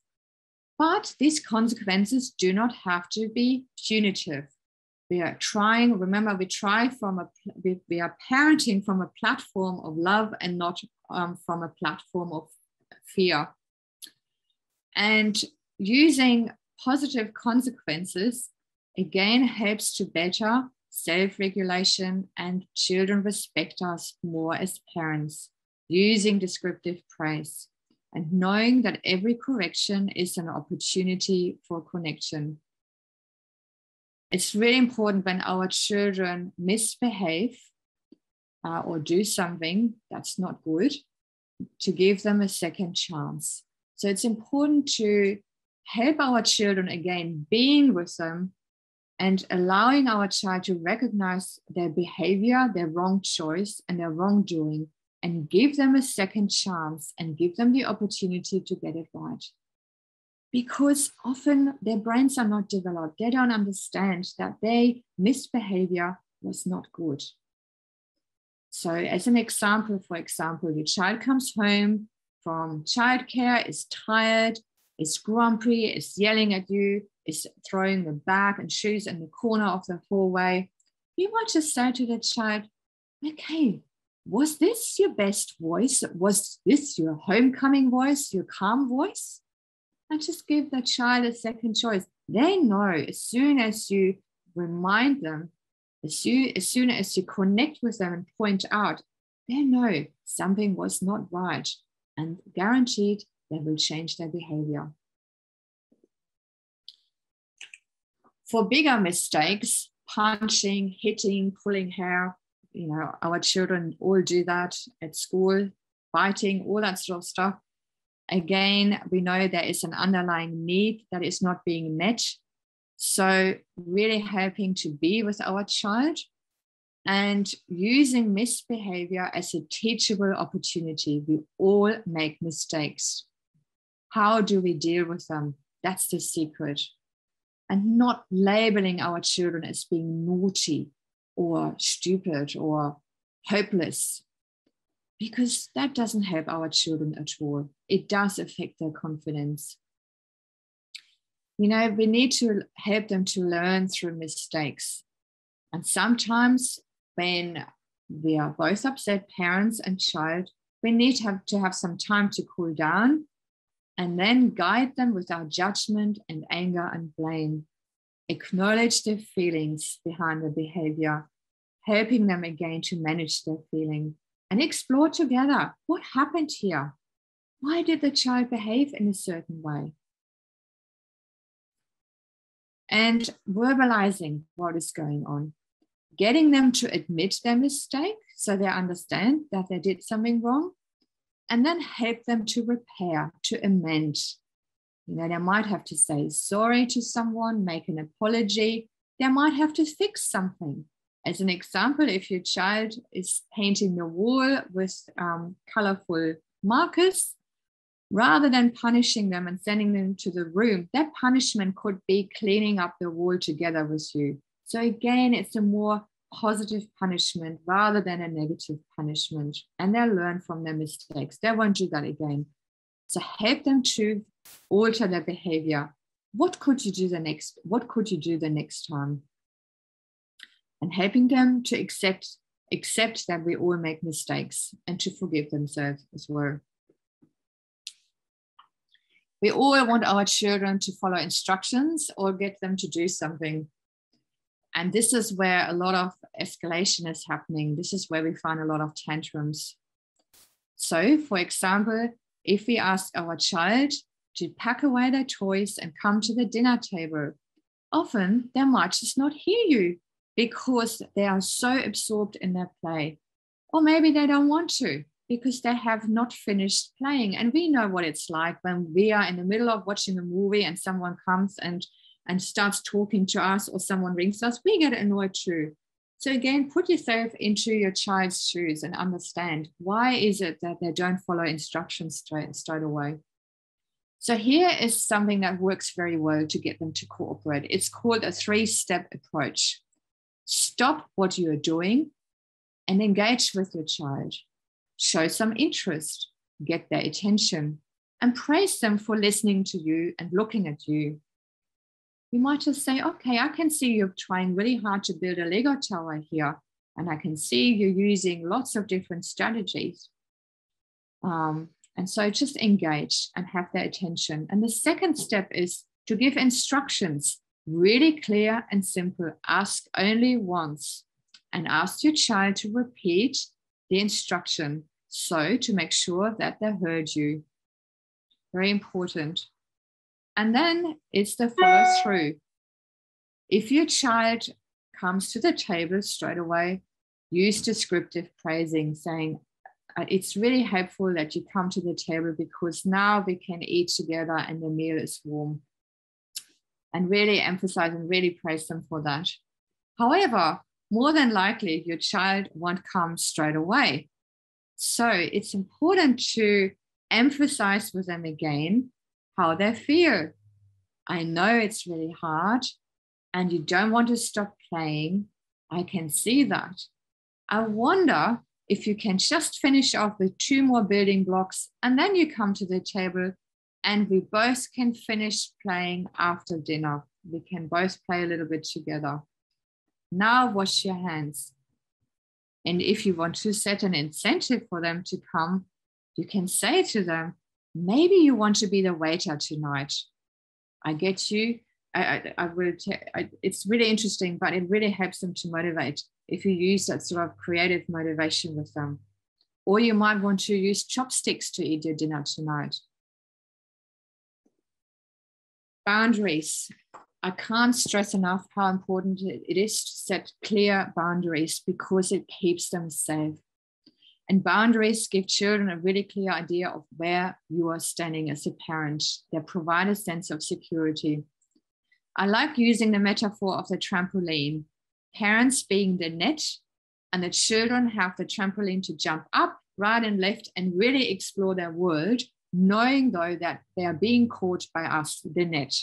But these consequences do not have to be punitive. We are trying, remember, we are parenting from a platform of love and not from a platform of fear. And using positive consequences, again, helps to better self-regulation, and children respect us more as parents, using descriptive praise and knowing that every correction is an opportunity for connection. It's really important when our children misbehave or do something that's not good, to give them a second chance. So it's important to help our children, again, being with them and allowing our child to recognize their behavior, their wrong choice, and their wrongdoing, and give them a second chance and give them the opportunity to get it right. Because often their brains are not developed. They don't understand that their misbehavior was not good. So as an example, your child comes home from childcare, is tired, is grumpy, is yelling at you, is throwing the bag and shoes in the corner of the hallway. You might just say to the child, okay, was this your best voice? Was this your homecoming voice, your calm voice? And just give the child a second choice. They know as soon as you remind them, as soon as you connect with them and point out, they know something was not right, and guaranteed they will change their behavior. For bigger mistakes, punching, hitting, pulling hair, our children all do that at school, biting, all that sort of stuff. Again, we know there is an underlying need that is not being met. So really helping to be with our child and using misbehavior as a teachable opportunity. We all make mistakes. How do we deal with them? That's the secret. And not labeling our children as being naughty or stupid or hopeless, because that doesn't help our children at all. It does affect their confidence. We need to help them to learn through mistakes. And sometimes when we are both upset, parents and child, we need to have some time to cool down and then guide them without judgment and anger and blame. Acknowledge their feelings behind the behavior, helping them again to manage their feeling, and explore together what happened here. Why did the child behave in a certain way? And verbalizing what is going on, getting them to admit their mistake so they understand that they did something wrong, and then help them to repair, to amend. They might have to say sorry to someone, make an apology. They might have to fix something. As an example, if your child is painting the wall with colorful markers, rather than punishing them and sending them to the room, that punishment could be cleaning up the wall together with you. So again, it's a more positive punishment rather than a negative punishment. And they'll learn from their mistakes. They won't do that again. So help them to alter their behavior. What could you do the next time? And helping them to accept that we all make mistakes and to forgive themselves as well. We all want our children to follow instructions or get them to do something. And this is where a lot of escalation is happening. This is where we find a lot of tantrums. So, for example, if we ask our child to pack away their toys and come to the dinner table, often they might just not hear you because they are so absorbed in their play. Or maybe they don't want to because they have not finished playing. And we know what it's like when we are in the middle of watching a movie and someone comes and starts talking to us, or someone rings us, we get annoyed too. So again, put yourself into your child's shoes and understand, why is it that they don't follow instructions straight away? So here is something that works very well to get them to cooperate. It's called a 3-step approach. Stop what you're doing and engage with your child. Show some interest, get their attention, and praise them for listening to you and looking at you. You might just say, okay, I can see you're trying really hard to build a Lego tower here, and I can see you're using lots of different strategies. And so just engage and have their attention. And the second step is to give instructions, really clear and simple. Ask only once and ask your child to repeat the instruction, so to make sure that they heard you. Very important. And then it's the follow through. If your child comes to the table straight away, use descriptive praising, saying, it's really helpful that you come to the table because now we can eat together and the meal is warm. And really emphasize and really praise them for that. However, more than likely, your child won't come straight away. So it's important to emphasize with them again how they feel. I know it's really hard and you don't want to stop playing. I can see that. I wonder if you can just finish off with 2 more building blocks and then you come to the table and we both can finish playing after dinner. We can both play a little bit together. Now wash your hands. And if you want to set an incentive for them to come, you can say to them, maybe you want to be the waiter tonight. I get you. It's really interesting, but it really helps them to motivate if you use that sort of creative motivation with them. Or you might want to use chopsticks to eat your dinner tonight. Boundaries. I can't stress enough how important it is to set clear boundaries because it keeps them safe. And boundaries give children a really clear idea of where you are standing as a parent. They provide a sense of security. I like using the metaphor of the trampoline. Parents being the net, and the children have the trampoline to jump up, right and left, and really explore their world, knowing though that they are being caught by us, the net.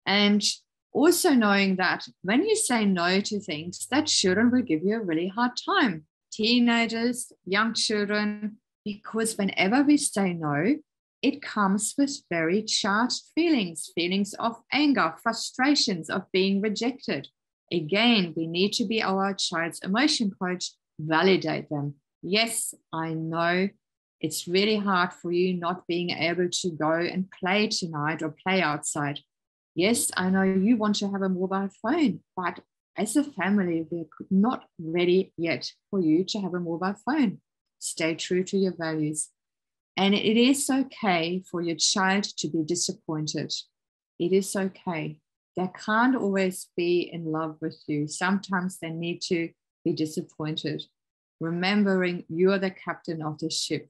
And also knowing that when you say no to things, that children will give you a really hard time. Teenagers, young children, because whenever we say no, it comes with very charged feelings of anger, frustrations, of being rejected. Again, we need to be our child's emotion coach, validate them. Yes, I know it's really hard for you not being able to go and play tonight or play outside. Yes, I know you want to have a mobile phone, but as a family, we're not ready yet for you to have a mobile phone. Stay true to your values. And it is okay for your child to be disappointed. It is okay. They can't always be in love with you. Sometimes they need to be disappointed, remembering you're the captain of the ship.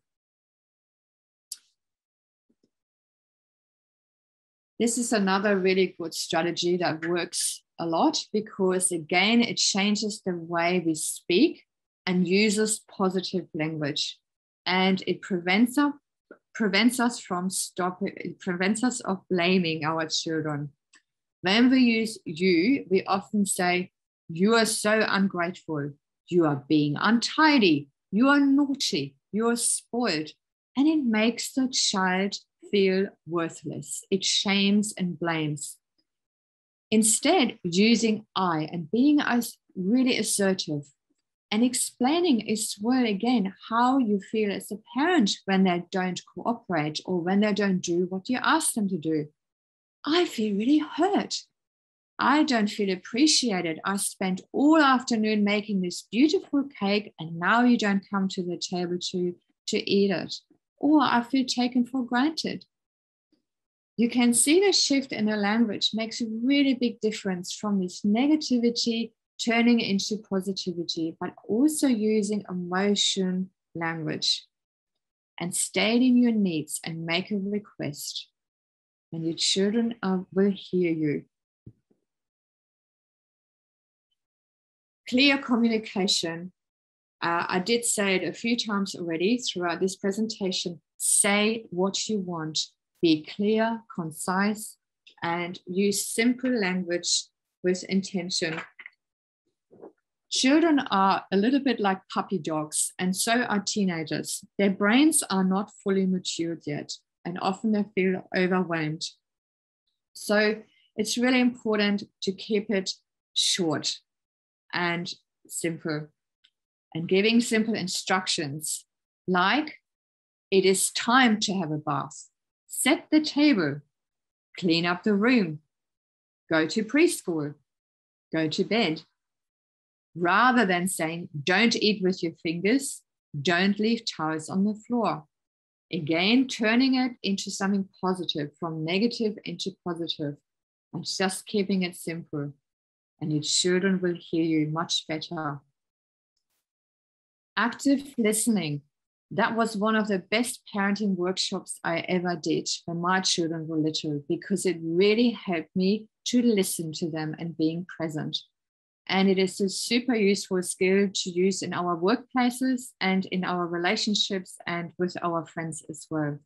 This is another really good strategy that works a lot because, again, it changes the way we speak and uses positive language. And it prevents us of blaming our children. When we use you, we often say, you are so ungrateful. You are being untidy. You are naughty. You are spoiled. And it makes the child feel worthless. It shames and blames. Instead, using I and being really assertive and explaining as well, again, how you feel as a parent when they don't cooperate or when they don't do what you ask them to do. I feel really hurt. I don't feel appreciated. I spent all afternoon making this beautiful cake and now you don't come to the table to eat it. Or I feel taken for granted. You can see the shift in the language makes a really big difference from this negativity turning into positivity, but also using emotion language and stating your needs and make a request. And your children will hear you. Clear communication. I did say it a few times already throughout this presentation. Say what you want. Be clear, concise, and use simple language with intention. Children are a little bit like puppy dogs, and so are teenagers. Their brains are not fully matured yet, and often they feel overwhelmed. So it's really important to keep it short and simple, and giving simple instructions like, it is time to have a bath, set the table, clean up the room, go to preschool, go to bed, rather than saying, don't eat with your fingers, don't leave towels on the floor. Again, turning it into something positive, from negative into positive, and just keeping it simple. And your children will hear you much better. Active listening. That was one of the best parenting workshops I ever did when my children were little, because it really helped me to listen to them and being present. And it is a super useful skill to use in our workplaces and in our relationships and with our friends as well.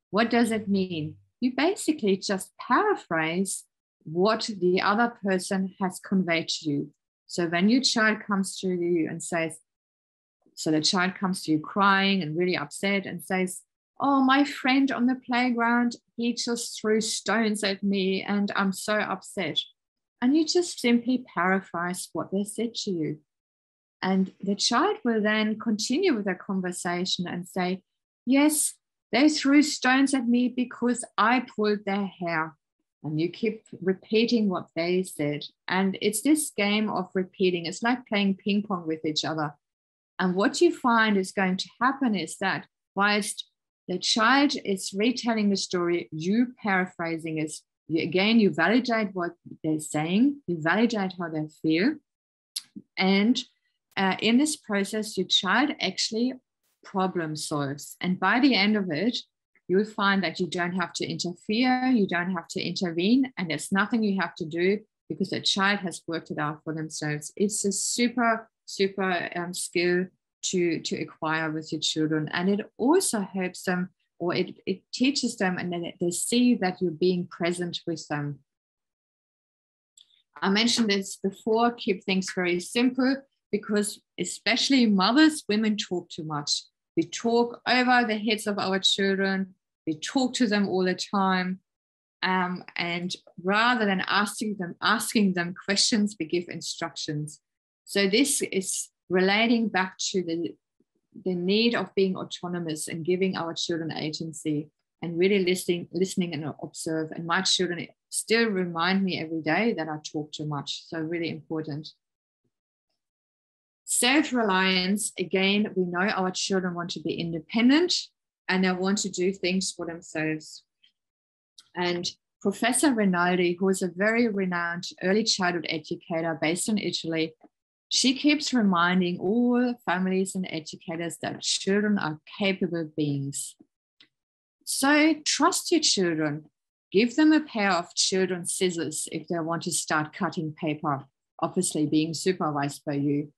What does it mean? You basically just paraphrase what the other person has conveyed to you. So when your child comes to you and says, so the child comes to you crying and really upset and says, oh, my friend on the playground, he just threw stones at me and I'm so upset. And you just simply paraphrase what they said to you. And the child will then continue with the conversation and say, yes, they threw stones at me because I pulled their hair. And you keep repeating what they said. And it's this game of repeating. It's like playing ping pong with each other. And what you find is going to happen is that whilst the child is retelling the story, you paraphrasing is, you validate what they're saying, you validate how they feel. And in this process, your child actually problem solves. And by the end of it, you'll find that you don't have to interfere, you don't have to intervene, and there's nothing you have to do because the child has worked it out for themselves. It's a super skill to acquire with your children. And it also helps them, or it teaches them, and then they see that you're being present with them. I mentioned this before, keep things very simple, because especially mothers, women talk too much. We talk over the heads of our children. We talk to them all the time. And rather than asking them questions, we give instructions. So this is relating back to the need of being autonomous and giving our children agency and really listening and observe. And my children still remind me every day that I talk too much. So really important. Self-reliance, again, we know our children want to be independent and they want to do things for themselves. And Professor Rinaldi, who is a very renowned early childhood educator based in Italy, she keeps reminding all families and educators that children are capable beings. So trust your children. Give them a pair of children's scissors if they want to start cutting paper, obviously being supervised by you.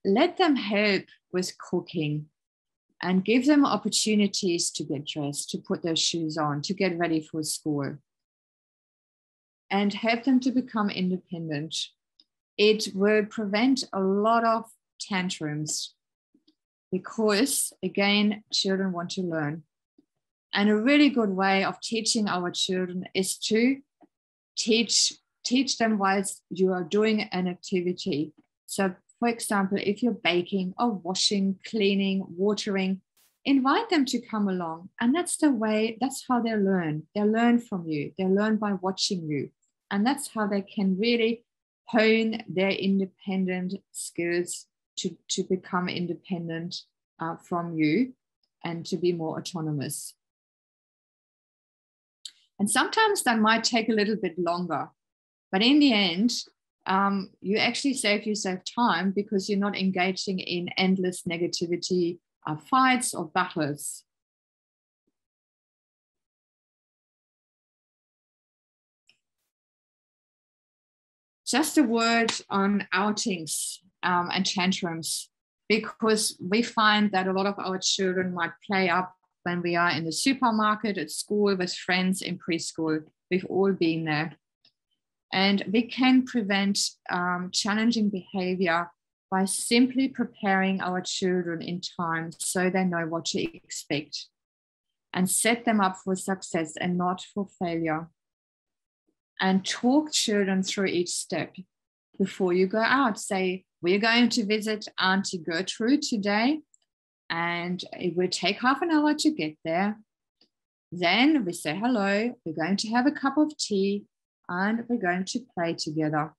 Let them help with cooking and give them opportunities to get dressed, to put their shoes on, to get ready for school, and help them to become independent. It will prevent a lot of tantrums because, again, children want to learn. And a really good way of teaching our children is to teach them whilst you are doing an activity. So, for example, if you're baking or washing, cleaning, watering, invite them to come along. And that's how they learn. They learn from you. They learn by watching you. And that's how they can really hone their independent skills to become independent from you and to be more autonomous. And sometimes that might take a little bit longer, but in the end, you actually save yourself time because you're not engaging in endless negativity, fights or battles. Just a word on outings and tantrums, because we find that a lot of our children might play up when we are in the supermarket, at school, with friends, in preschool. We've all been there. And we can prevent challenging behavior by simply preparing our children in time so they know what to expect and set them up for success and not for failure. And talk children through each step before you go out. Say, we're going to visit Auntie Gertrude today, and it will take half an hour to get there. Then we say hello, we're going to have a cup of tea, and we're going to play together.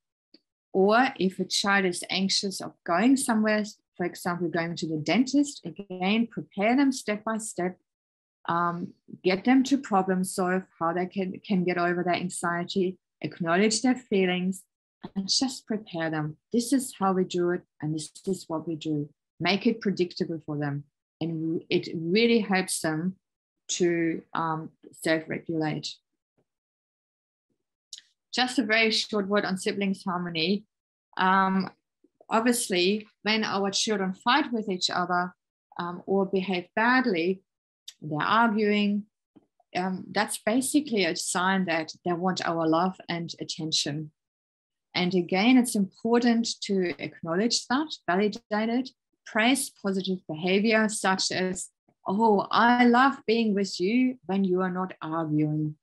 Or if a child is anxious of going somewhere, for example, going to the dentist, again, prepare them step by step. Get them to problem solve how they can get over their anxiety, acknowledge their feelings, and just prepare them. This is how we do it, and this is what we do. Make it predictable for them. And it really helps them to self-regulate. Just a very short word on siblings harmony. Obviously, when our children fight with each other or behave badly, they're arguing, that's basically a sign that they want our love and attention. And again, it's important to acknowledge that, validate it, praise positive behavior, such as, oh, I love being with you when you are not arguing.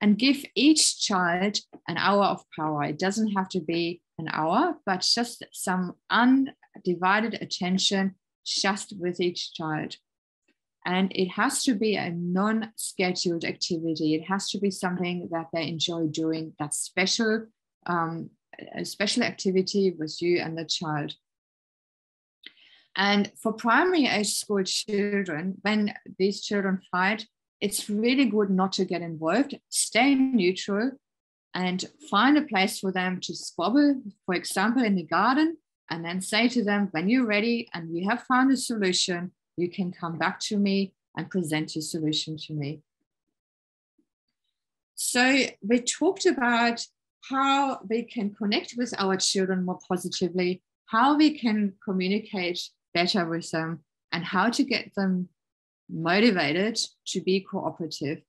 And give each child an hour of power. It doesn't have to be an hour, but just some undivided attention just with each child. And it has to be a non-scheduled activity. It has to be something that they enjoy doing, that's special, a special activity with you and the child. And for primary age school children, when these children fight, it's really good not to get involved. Stay neutral and find a place for them to squabble, for example, in the garden, and then say to them, when you're ready and we have found a solution, you can come back to me and present your solution to me. So we talked about how we can connect with our children more positively, how we can communicate better with them, and how to get them motivated to be cooperative.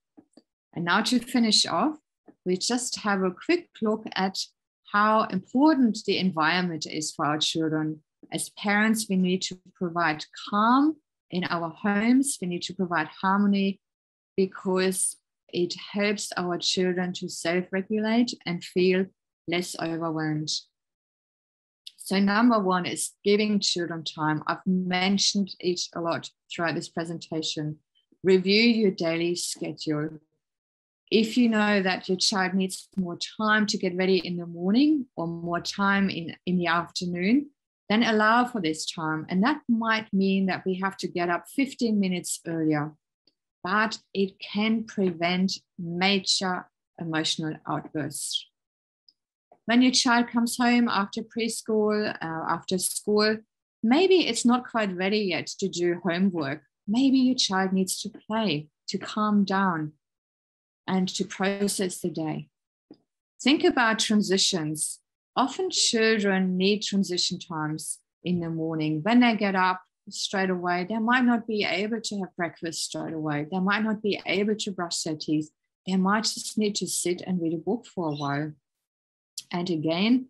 And now to finish off, we just have a quick look at how important the environment is for our children. As parents, we need to provide calm in our homes. We need to provide harmony because it helps our children to self-regulate and feel less overwhelmed. So number one is giving children time. I've mentioned it a lot throughout this presentation. Review your daily schedule. If you know that your child needs more time to get ready in the morning or more time in the afternoon, then allow for this time. And that might mean that we have to get up 15 minutes earlier, but it can prevent major emotional outbursts. When your child comes home after preschool, after school, maybe it's not quite ready yet to do homework. Maybe your child needs to play, to calm down, and to process the day. Think about transitions. Often children need transition times in the morning. When they get up straight away, they might not be able to have breakfast straight away. They might not be able to brush their teeth. They might just need to sit and read a book for a while. And again,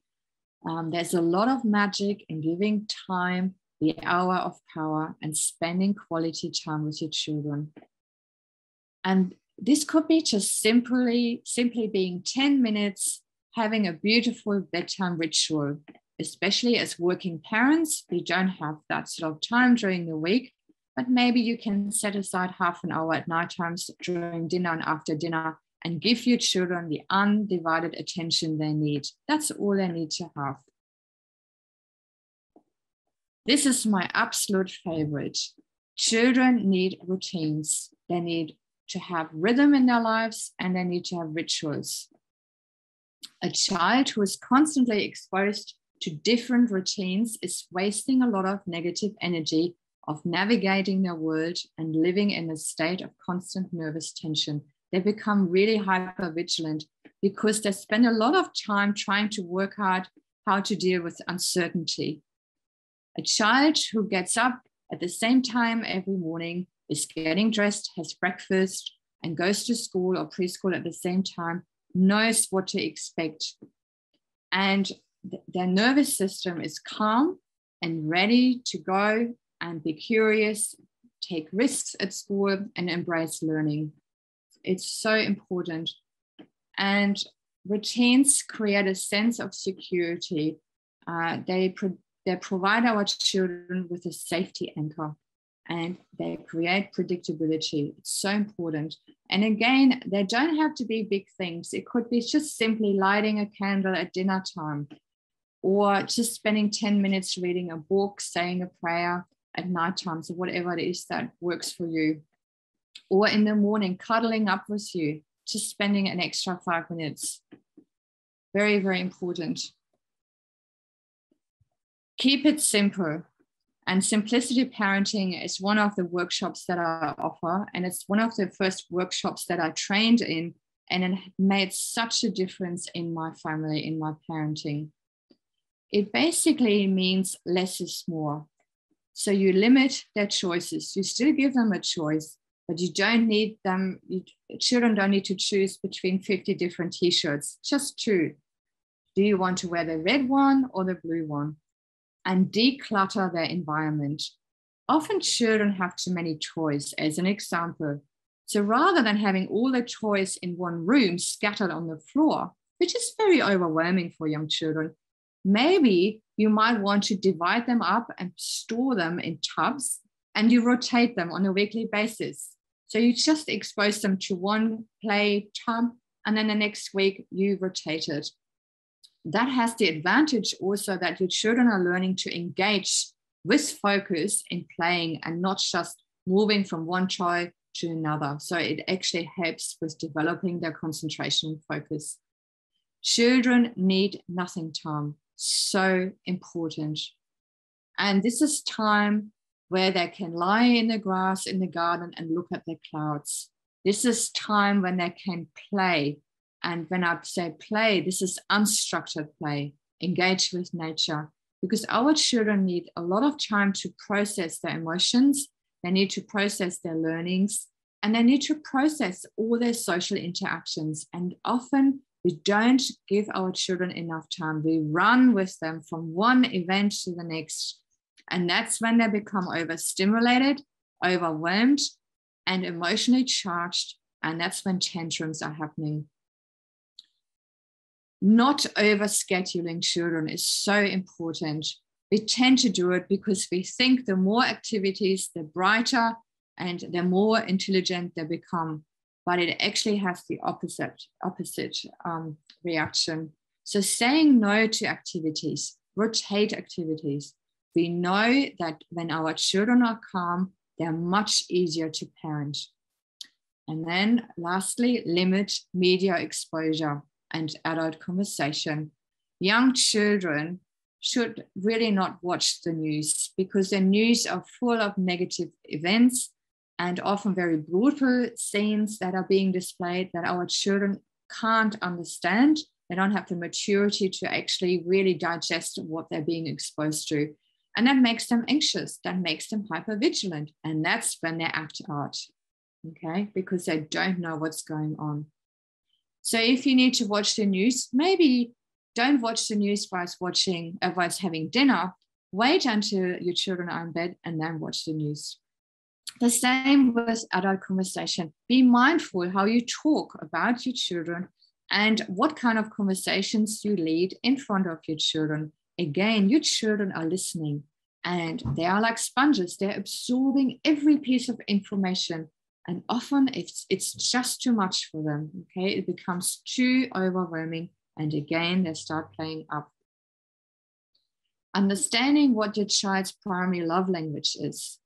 there's a lot of magic in giving time, the hour of power, and spending quality time with your children. And this could be just simply being 10 minutes, having a beautiful bedtime ritual. Especially as working parents, we don't have that sort of time during the week, but maybe you can set aside half an hour at night times during dinner and after dinner and give your children the undivided attention they need. That's all they need to have. This is my absolute favorite. Children need routines. They need to have rhythm in their lives, and they need to have rituals. A child who is constantly exposed to different routines is wasting a lot of negative energy of navigating their world and living in a state of constant nervous tension. They become really hypervigilant because they spend a lot of time trying to work out how to deal with uncertainty. A child who gets up at the same time every morning, is getting dressed, has breakfast, and goes to school or preschool at the same time, knows what to expect. And their nervous system is calm and ready to go and be curious, take risks at school, and embrace learning. It's so important. And routines create a sense of security. They provide our children with a safety anchor, and they create predictability. It's so important. And again, they don't have to be big things. It could be just simply lighting a candle at dinner time, or just spending 10 minutes reading a book, saying a prayer at nighttime, so whatever it is that works for you. Or in the morning, cuddling up with you, just spending an extra 5 minutes. Very, very important. Keep it simple. And simplicity parenting is one of the workshops that I offer. And it's one of the first workshops that I trained in. And it made such a difference in my family, in my parenting. It basically means less is more. So you limit their choices. You still give them a choice, but you don't need them. Children don't need to choose between 50 different t-shirts, just 2. Do you want to wear the red one or the blue one? And declutter their environment. Often children have too many toys, as an example. So rather than having all the toys in one room scattered on the floor, which is very overwhelming for young children, maybe you might want to divide them up and store them in tubs, and you rotate them on a weekly basis. So you just expose them to one play tub, and then the next week you rotate it. That has the advantage also that your children are learning to engage with focus in playing and not just moving from one toy to another. So it actually helps with developing their concentration and focus. Children need nothing time. So important. And this is time where they can lie in the grass in the garden and look at the clouds. This is time when they can play. And when I say play, this is unstructured play, engage with nature, because our children need a lot of time to process their emotions. They need to process their learnings, and they need to process all their social interactions. And often we don't give our children enough time. We run with them from one event to the next. And that's when they become overstimulated, overwhelmed, and emotionally charged. And that's when tantrums are happening. Not overscheduling children is so important. We tend to do it because we think the more activities, the brighter and the more intelligent they become. But it actually has the opposite reaction. So saying no to activities, rotate activities. We know that when our children are calm, they're much easier to parent. And then lastly, limit media exposure and adult conversation. Young children should really not watch the news because the news are full of negative events and often very brutal scenes that are being displayed that our children can't understand. They don't have the maturity to actually really digest what they're being exposed to. And that makes them anxious, that makes them hypervigilant. And that's when they act out, okay? Because they don't know what's going on. So if you need to watch the news, maybe don't watch the news whilst having dinner. Wait until your children are in bed and then watch the news. The same with adult conversation. Be mindful how you talk about your children and what kind of conversations you lead in front of your children. Again, your children are listening and they are like sponges. They're absorbing every piece of information. And often it's just too much for them, okay? It becomes too overwhelming. And again, they start playing up. Understanding what your child's primary love language is.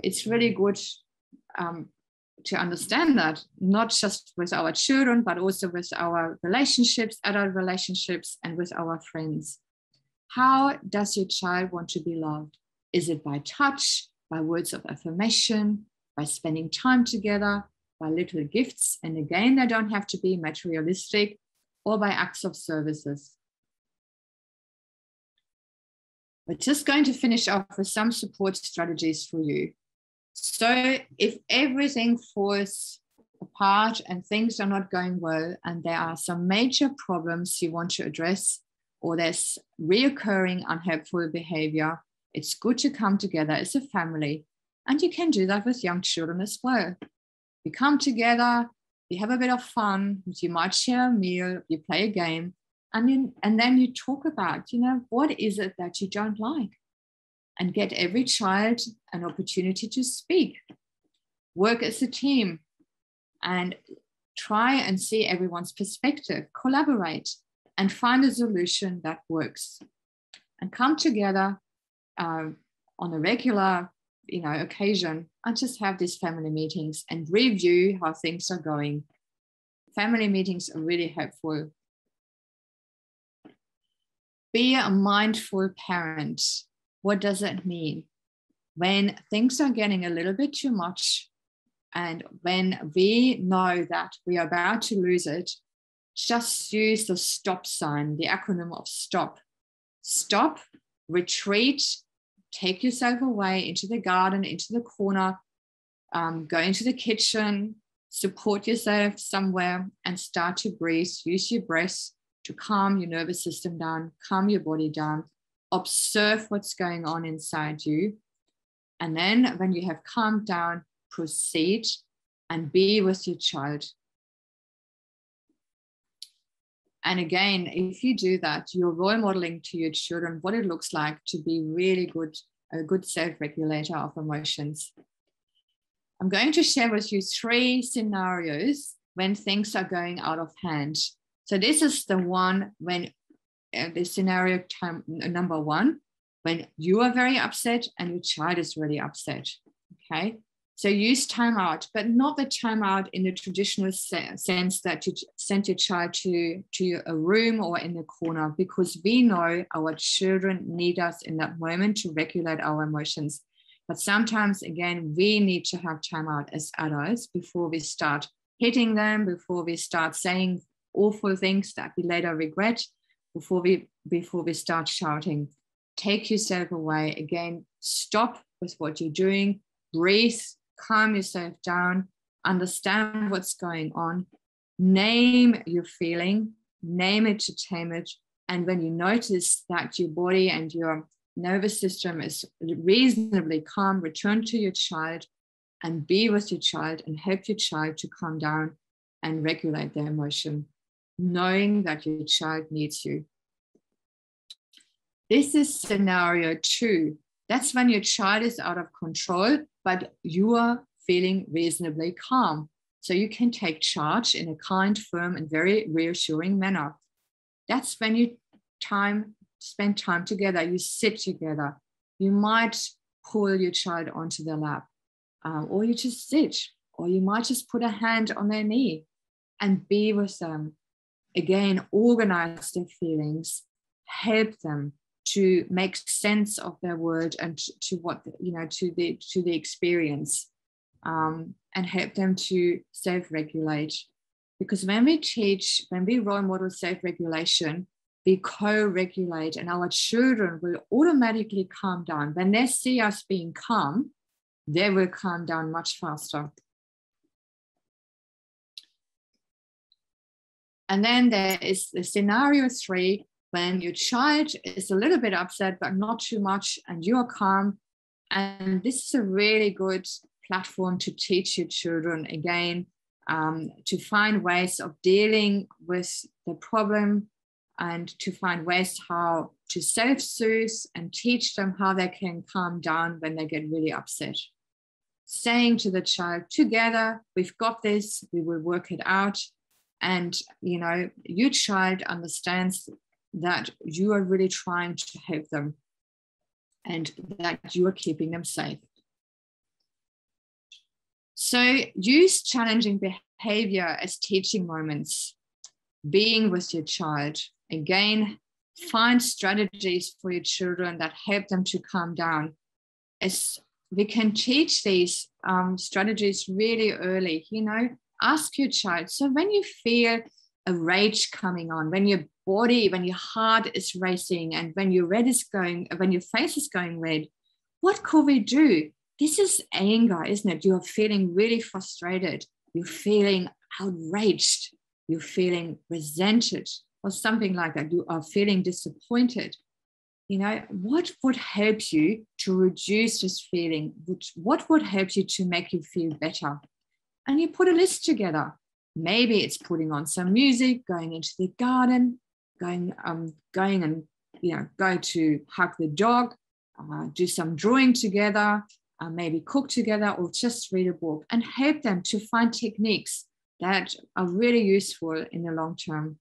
It's really good to understand that, not just with our children, but also with our relationships, adult relationships, and with our friends. How does your child want to be loved? Is it by touch, by words of affirmation, by spending time together, by little gifts? And again, they don't have to be materialistic, or by acts of services. We're just going to finish off with some support strategies for you. So if everything falls apart and things are not going well, and there are some major problems you want to address, or there's reoccurring unhelpful behavior, it's good to come together as a family. And you can do that with young children as well. You come together, you have a bit of fun, you might share a meal, you play a game, and then you talk about, what is it that you don't like? And get every child an opportunity to speak. Work as a team and try and see everyone's perspective, collaborate, and find a solution that works. And come together on a regular occasion and just have these family meetings and review how things are going. Family meetings are really helpful. Be a mindful parent. What does that mean? When things are getting a little bit too much, and when we know that we are about to lose it, just use the stop sign, the acronym of STOP. Stop, retreat, take yourself away into the garden, into the corner, go into the kitchen, support yourself somewhere, and start to breathe. Use your breath to calm your nervous system down, calm your body down, observe what's going on inside you. And then when you have calmed down, proceed and be with your child. And again, if you do that, you're role modeling to your children what it looks like to be really good, a good self-regulator of emotions. I'm going to share with you 3 scenarios when things are going out of hand. So this is the one when the scenario number 1, when you are very upset and your child is really upset. Okay. So use timeout, but not the timeout in the traditional sense that you send your child to a room or in the corner, because we know our children need us in that moment to regulate our emotions. But sometimes, again, we need to have timeout as adults before we start hitting them, before we start saying awful things that we later regret, before we start shouting. Take yourself away. Again, stop with what you're doing, breathe, calm yourself down, understand what's going on, name your feeling, name it to tame it. And when you notice that your body and your nervous system is reasonably calm, return to your child and be with your child and help your child to calm down and regulate their emotion, knowing that your child needs you. This is scenario 2. That's when your child is out of control, but you are feeling reasonably calm. So you can take charge in a kind, firm, and very reassuring manner. That's when you spend time together. You sit together. You might pull your child onto their lap, or you just sit, or you might just put a hand on their knee and be with them. Again, organize their feelings, help them to make sense of their world and to what, to the experience, and help them to self-regulate. Because when we role model self-regulation, we co-regulate, and our children will automatically calm down. When they see us being calm, they will calm down much faster. And then there is the scenario 3, when your child is a little bit upset, but not too much, and you are calm. And this is a really good platform to teach your children, again, to find ways of dealing with the problem and to find ways how to self-soothe and teach them how they can calm down when they get really upset. saying to the child, together, we've got this, we will work it out. And, you know, your child understands that you are really trying to help them and that you are keeping them safe. So use challenging behavior as teaching moments, being with your child. Again, find strategies for your children that help them to calm down. As we can teach these strategies really early, you know, ask your child. So when you feel a rage coming on, when your body, when your heart is racing, and when your face is going red, what could we do? This is anger, isn't it? You are feeling really frustrated. You're feeling outraged. You're feeling resented or something like that. You are feeling disappointed. You know, what would help you to reduce this feeling? What would help you to make you feel better? And you put a list together. Maybe it's putting on some music, going into the garden, going and, you know, go to hug the dog, do some drawing together, maybe cook together, or just read a book, and help them to find techniques that are really useful in the long term.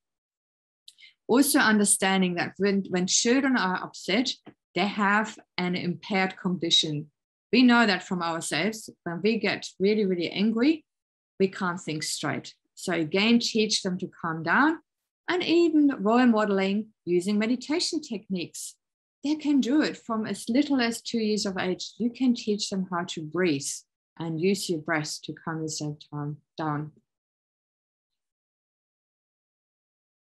Also understanding that when children are upset, they have an impaired cognition. We know that from ourselves. When we get really, really angry, we can't think straight. So again, teach them to calm down, and even role modeling using meditation techniques. They can do it from as little as 2 years of age. You can teach them how to breathe and use your breath to calm yourself down.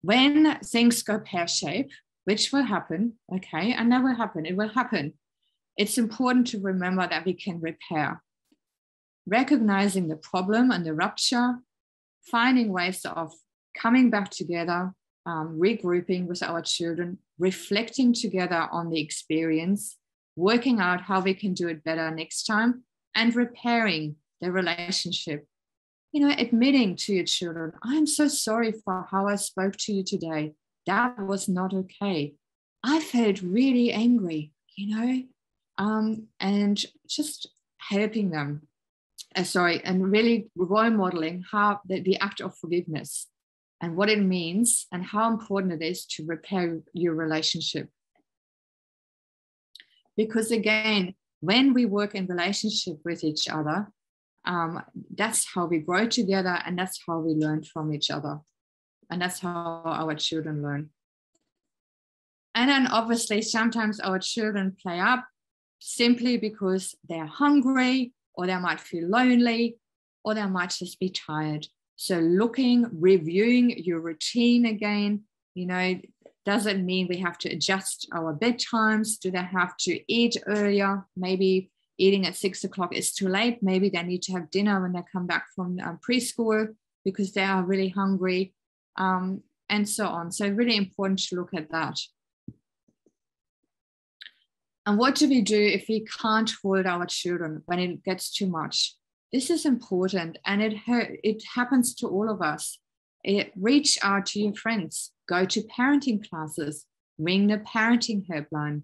When things go pear-shaped, which will happen, okay, and that will happen, it will happen. It's important to remember that we can repair. Recognizing the problem and the rupture, finding ways of coming back together, regrouping with our children, reflecting together on the experience, working out how we can do it better next time, and repairing the relationship. You know, admitting to your children, I'm so sorry for how I spoke to you today. That was not okay. I felt really angry, you know, and just helping them. And really role modeling how the act of forgiveness and what it means and how important it is to repair your relationship. Because again, when we work in relationship with each other, that's how we grow together, and that's how we learn from each other. And that's how our children learn. And then obviously sometimes our children play up simply because they're hungry, or they might feel lonely, or they might just be tired. So reviewing your routine again, you know, does it mean we have to adjust our bedtimes? Do they have to eat earlier? Maybe eating at 6 o'clock is too late. Maybe they need to have dinner when they come back from preschool because they are really hungry, and so on. So really important to look at that. And what do we do if we can't hold our children when it gets too much? This is important, and it happens to all of us. Reach out to your friends, go to parenting classes, ring the parenting helpline,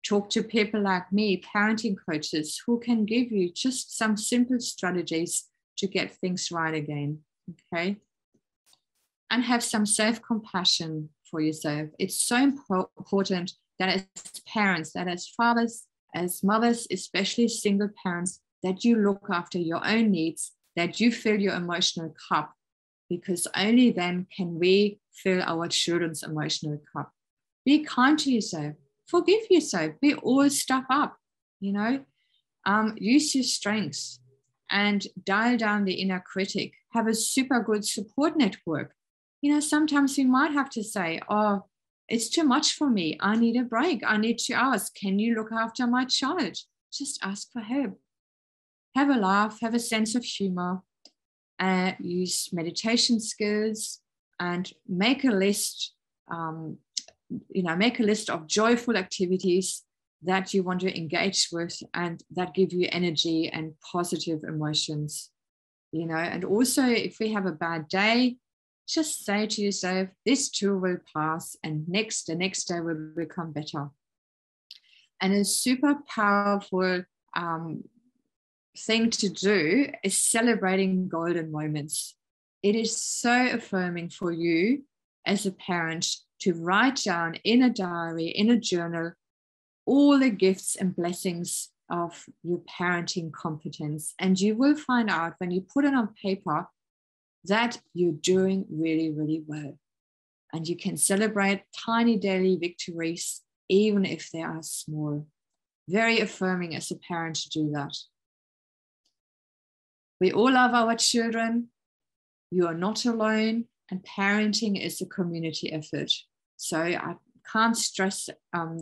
talk to people like me, parenting coaches, who can give you just some simple strategies to get things right again, okay? And have some self-compassion for yourself. It's so important that as parents, that as fathers, as mothers, especially single parents, that you look after your own needs, that you fill your emotional cup, because only then can we fill our children's emotional cup. Be kind to yourself, forgive yourself, we all stuff up, you know, use your strengths and dial down the inner critic, have a super good support network. You know, sometimes you might have to say, oh, it's too much for me. I need a break. I need to ask, can you look after my child? Just ask for help. Have a laugh, have a sense of humor, use meditation skills, and make a list, make a list of joyful activities that you want to engage with and that give you energy and positive emotions, you know. And also, if we have a bad day, just say to yourself, this too will pass, and the next day will become better. And a super powerful thing to do is celebrating golden moments. It is so affirming for you as a parent to write down in a diary, in a journal, all the gifts and blessings of your parenting competence. And you will find out when you put it on paper that you're doing really, really well. And you can celebrate tiny daily victories, even if they are small. Very affirming as a parent to do that. We all love our children. You are not alone, and parenting is a community effort. So I can't stress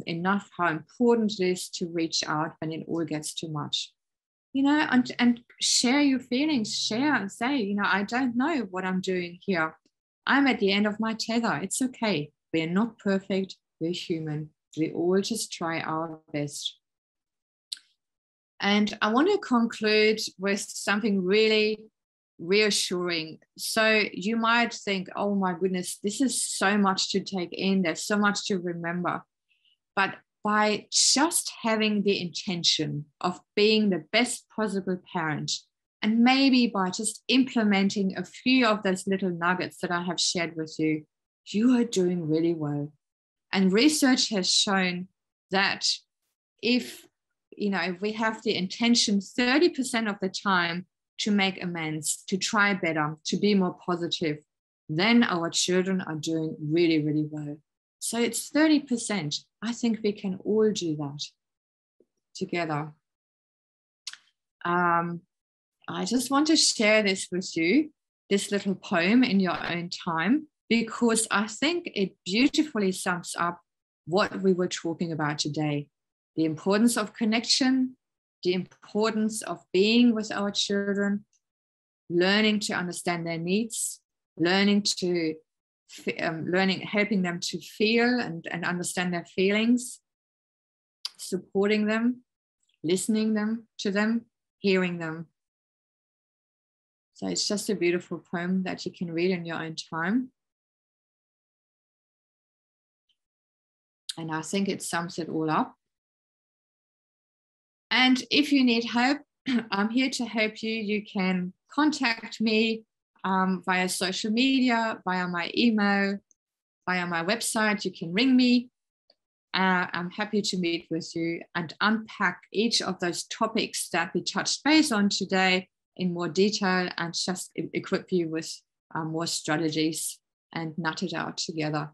enough how important it is to reach out when it all gets too much. And share your feelings, share and say, I don't know what I'm doing here. I'm at the end of my tether. It's okay. We're not perfect. We're human. We all just try our best. And I want to conclude with something really reassuring. So you might think, oh my goodness, this is so much to take in. There's so much to remember. But by just having the intention of being the best possible parent, and maybe by just implementing a few of those little nuggets that I have shared with you, you are doing really well. And research has shown that if we have the intention 30% of the time to make amends, to try better, to be more positive, then our children are doing really, really well. So it's 30%. I think we can all do that together. I just want to share this with you, this little poem in your own time, because I think it beautifully sums up what we were talking about today. The importance of connection, the importance of being with our children, learning to understand their needs, helping them to feel and understand their feelings, supporting them, listening to them, hearing them. So it's just a beautiful poem that you can read in your own time. And I think it sums it all up. And if you need help, I'm here to help you. You can contact me via social media, via my email, via my website. You can ring me. I'm happy to meet with you and unpack each of those topics that we touched base on today in more detail and just equip you with more strategies and nut it out together.